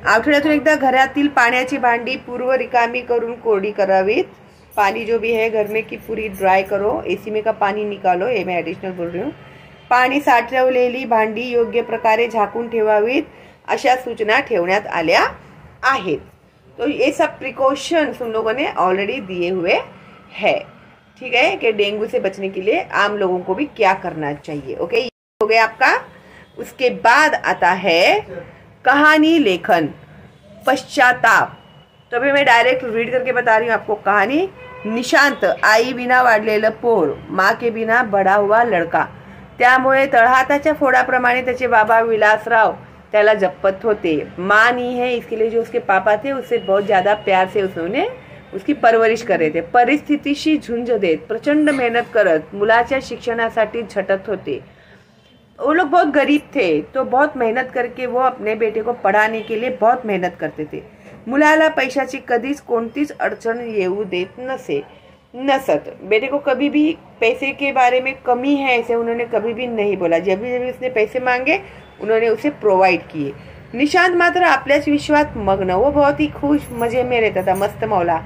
A: आठवड्यातून एकदा घरातील पाण्याची भांडी पूर्व रिकामी करून कोरडी करावीत। पानी जो भी है घर में की पूरी ड्राई करो, एसी में का पानी निकालो, ये मैं एडिशनल बोल रही हूँ। पाणी साठवलेली भांडी योग्य प्रकारे झाकून ठेवावीत, अशा सूचना ठेवण्यात आल्या आहेत। तो ये सब प्रिकॉशंस उन लोगों ने ऑलरेडी दिए हुए है। ठीक है, कि डेंगू से बचने के लिए आम लोगों को भी क्या करना चाहिए। ओके, हो गया आपका। उसके बाद आता है कहानी लेखन, पश्चाताप। तो अभी मैं डायरेक्ट रीड करके बता रही हूँ आपको कहानी। निशांत, आई विना वाढलेलं पोर, माँ के बिना बड़ा हुआ लड़का। त्यामुळे तळहाताच्या फोडाप्रमाणे त्याचे बाबा विलासराव त्याला जपत होते। माँ नहीं है, इसके लिए जो उसके पापा थे उससे बहुत ज्यादा प्यार से उन्होंने उसकी परवरिश कर रहे थे। परिस्थितीशी झुंज देत प्रचंड मेहनत करत मुलाच्या शिक्षणासाठी झटत होते। वो लोग बहुत गरीब थे, तो बहुत मेहनत करके वो अपने बेटे को पढ़ाने के लिए बहुत मेहनत करते थे। मुलाला पैशाची कधीच कोणतीच अडचण येऊ देत नसत। बेटे को कभी भी पैसे के बारे में कमी है ऐसे उन्होंने कभी भी नहीं बोला। जब भी उसने पैसे मांगे उन्होंने उसे प्रोवाइड किए। निशांत मात्र आपल्याच विश्वात मग्न, वो बहुत ही खुश मजे में रहता था, मस्त मौला।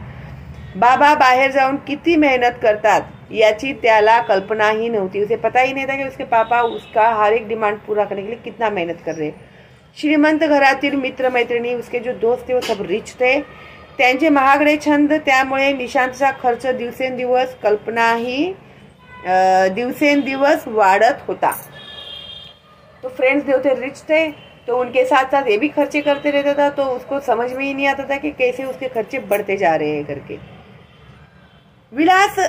A: बाबा बाहेर जाऊन किती मेहनत करतात याची त्याला कल्पना ही नव्हती। उसे पता ही नहीं था कि उसके पापा उसका हर एक डिमांड पूरा करने के लिए कितना मेहनत कर रहे। श्रीमंत घरातील मित्र मैत्रिणी, उसके जो दोस्त थे वो सब रिच थे। त्यांचे महागडे छंद, त्यामुळे निशांतचा खर्च दिवसेंदिवस वाढत होता। तो फ्रेंड्स जो थे रिच थे, तो उनके साथ साथ ये भी खर्चे करते रहता था। तो उसको समझ में ही नहीं आता था कि कैसे उसके खर्चे बढ़ते जा रहे हैं करके। विलास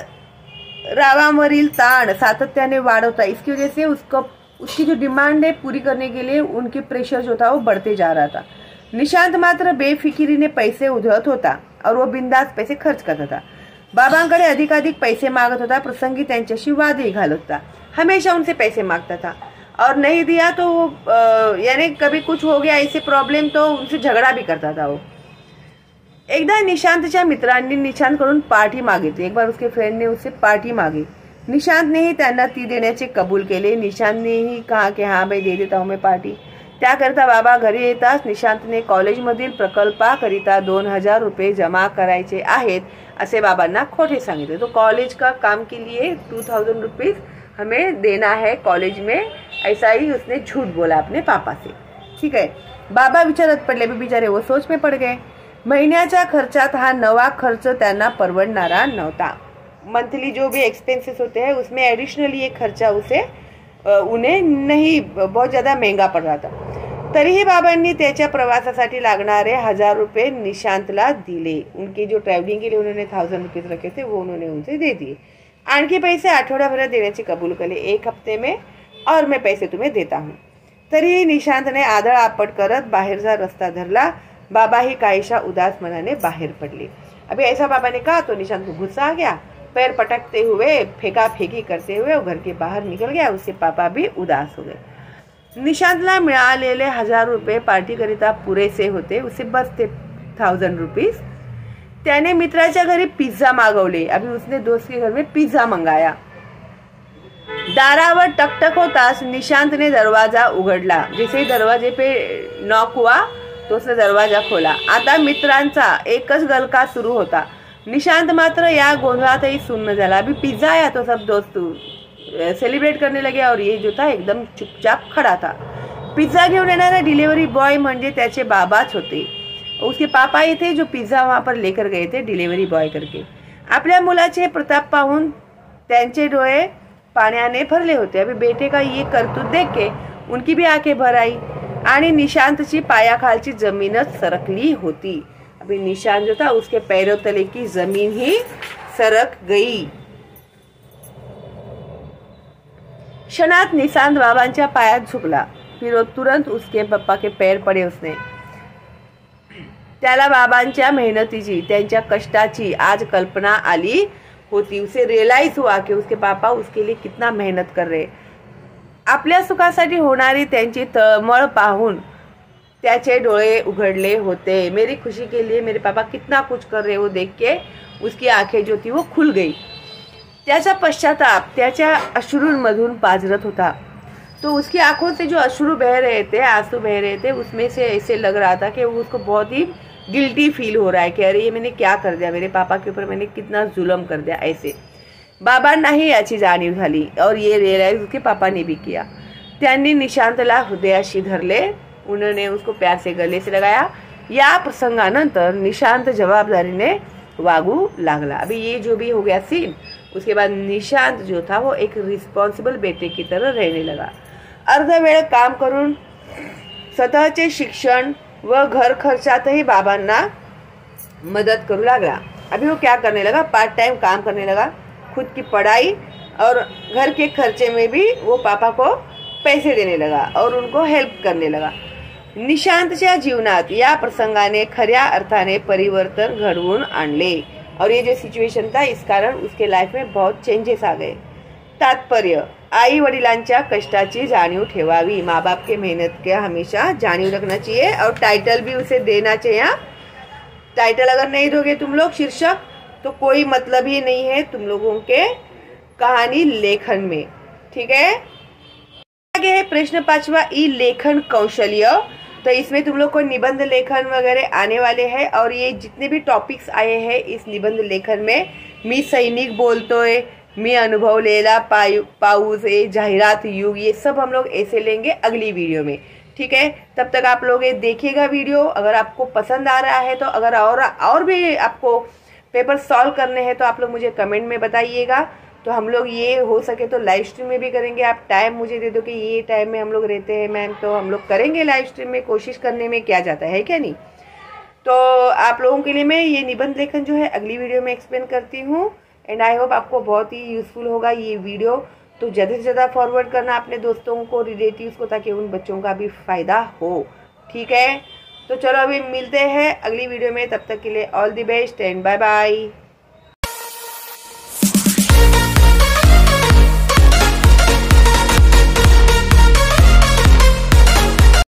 A: रावांवरील ताण सातत्याने वाढ होता। इसकी वजह से उसकी जो डिमांड है पूरी करने के लिए उनके प्रेशर जो था वो बढ़ते जा रहा था। निशांत मात्र बेफिकिरीने पैसे उधळत होता और वो बिंदास पैसे खर्च करता था। बाबांकडे अधिकाधिक पैसे मागत होता, प्रसंगी त्यांच्याशी वादही घालत होता। हमेशा उनसे पैसे मांगता था और नहीं दिया तो यानी कभी कुछ हो गया ऐसे प्रॉब्लम तो उनसे झगड़ा भी करता था वो। एकदा निशांतच्या मित्रांनी निशांतकडून पार्टी मागितली। एक बार उसके फ्रेंड ने उससे पार्टी मांगी। निशांतनेही त्यांना ती देण्याचे कबूल केले। निशांतनेही कहा की हाँ भाई दे देता हूँ मैं पार्टी। त्याकरिता बाबा घरी येताच निशांतने कॉलेजमधील प्रकल्पाकरिता 2000 रुपये जमा करायचे आहेत असे बाबांना खोटे सांगितले। तो कॉलेज का काम के लिए 2000 रुपीज हमें देना है कॉलेज में, ऐसा ही उसने झूठ बोला अपने पापा से। ठीक है, बाबा विचारत पडले, बिचारे वो सोच में पड़ गए। महिन्याच्या खर्चात हा नवा खर्च त्यांना परवडणारा नव्हता। मंथली जो भी एक्सपेंसेस होते हैं उसमें एडिशनली एक खर्चा उन्हें नहीं, बहुत ज़्यादा महंगा पड़ रहा था। तरीही बाबांनी त्याच्या प्रवासासाठी लागणारे 1000 रुपये निशांतला दिले। उनके जो ट्रैवलिंग के लिए उन्होंने 1000 रुपीज रखे थे वो उन्होंने उनसे दे दिए। आणखी पैसे आठवड्याभरात देण्याचे कबूल केले, 1 हफ्ते में और मैं पैसे तुम्हें देता हूँ। तरीही निशांतने आदळ आपट करत बाहेरचा रस्ता धरला। बाबा ही काहीशा उदास मनाने बाहर पड़ली। अभी ऐसा बाबा ने कहा तो निशांत को गुस्सा आ गया। पैर पटकते हुए, फेंका फेंकी करते हुए वो घर के बाहर निकल गया। उससे पापा भी उदास हो गए। निशांतला मिळालेले 1000 रुपये पार्टीकरिता पुरेसे होते, उसे बस थे 1000 रुपीज। त्याने मित्राच्या घरी पिझ्झा मागवले। अभी उसने दोस्त के घर में पिझ्झा मंगाया। दारावर टकटक होताच निशांत ने दरवाजा उघडला। जैसे ही दरवाजे पे नॉक हुआ तो उसने दरवाजा खोला। आता मित्रांचा एकच गलका सुरू होता। निशांत मात्र या गोंधळातही सुन्न झाला। अभी पिज्जा आया तो सब दोस्त सेलिब्रेट करने लगे और ये जो था एकदम चुपचाप खड़ा था। पिझ्झा घेऊन येणारा डिलीवरी बॉय म्हणजे त्याचे बाबाच होते। उसके पापा ही थे जो पिझ्झा वहाँ पर लेकर गए थे डिलीवरी बॉय करके। आपल्या मुलाचे प्रताप पाहून त्यांचे डोळे पाण्याने भरले होते। अभी बेटे का ये करतूत देख के उनकी भी आंखें भर आई आणि निशांतची पायाखालची जमीनच सरकली होती। अभी निशांत जो था उसके पैरों तले की जमीन ही सरक गई। क्षणात निशांत बाबांच्या पायात झुकला। फिर तुरंत उसके पप्पा के पैर पड़े उसने। त्याला बाबांच्या मेहनतीची त्यांच्या कष्टाची आज कल्पना आली होती। उसे रियलाइज हुआ कि उसके पापा उसके लिए कितना मेहनत कर रहे। आपल्या सुखासाठी होणारी त्यांची तळमळ पाहून त्याचे डोळे उघडले होते। मेरी खुशी के लिए मेरे पापा कितना कुछ कर रहे वो देख के उसकी आंखें जो थी वो खुल गई। त्याचा पश्चाताप त्याच्या अश्रूंमधून पाझरत होता। तो उसकी आंखों से जो अश्रु बह रहे थे, आंसू बह रहे थे, उसमें से ऐसे लग रहा था कि उसको बहुत ही गिल्टी फील हो रहा है कि अरे ये मैंने क्या कर दिया, मेरे पापा के ऊपर मैंने कितना जुल्म कर दिया। ऐसे बाबांनाही याची जाणीव झाली और ये रियलाइज उसके पापा ने भी किया। त्यांनी निशांतला हृदयाशी धरले। उन्होंने उसको प्यार से गले से लगाया। या प्रसंगानंतर निशांत जवाबदारीने वागू लागला। अभी ये जो भी हो गया सीन, उसके बाद निशांत जो था वो एक रिस्पॉन्सिबल बेटे की तरह रहने लगा। अर्धवेळ काम करून स्वतःचे शिक्षण व घर खर्चातही बाबांना मदत करू लागला। अभी वो क्या करने लगा, पार्ट टाइम काम करने लगा, खुद की पढ़ाई और घर के खर्चे में भी वो पापा को पैसे देने लगा और उनको हेल्प करने लगा। निशांतच्या जीवनात या प्रसंगाने खऱ्या अर्थाने परिवर्तन घडवून आणले और ये जो सिचुएशन था इस कारण उसके लाइफ में बहुत चेंजेस आ गए। तात्पर्य, आई वडिलांच्या कष्टाची जाणीव ठेवावी। माँ बाप के मेहनत के हमेशा जाणीव रखना चाहिए और टाइटल भी उसे देना चाहिए। टाइटल अगर नहीं दोगे तुम लोग शीर्षक तो कोई मतलब ही नहीं है तुम लोगों के कहानी लेखन में। ठीक है, आगे है प्रश्न 5वां, ई लेखन कौशल्य। तो इसमें तुम लोग को निबंध लेखन वगैरह आने वाले हैं और ये जितने भी टॉपिक्स आए हैं इस निबंध लेखन में, मी सैनिक बोलतोय, मी अनुभवलेला पाऊस, जाहिरात युग, ये सब हम लोग ऐसे लेंगे अगली वीडियो में। ठीक है, तब तक आप लोग ये देखिएगा वीडियो। अगर आपको पसंद आ रहा है तो अगर और भी आपको पेपर सॉल्व करने हैं तो आप लोग मुझे कमेंट में बताइएगा। तो हम लोग ये हो सके तो लाइव स्ट्रीम में भी करेंगे। आप टाइम मुझे दे दो कि ये टाइम में हम लोग रहते हैं मैम, तो हम लोग करेंगे लाइव स्ट्रीम में। कोशिश करने में क्या जाता है, क्या नहीं। तो आप लोगों के लिए मैं ये निबंध लेखन जो है अगली वीडियो में एक्सप्लेन करती हूँ एंड आई होप आपको बहुत ही यूजफुल होगा ये वीडियो। तो ज़्यादा से ज़्यादा फॉरवर्ड करना अपने दोस्तों को, रिलेटिव्स को, ताकि उन बच्चों का भी फ़ायदा हो। ठीक है, तो चलो अभी मिलते हैं अगली वीडियो में। तब तक के लिए all the best and bye bye.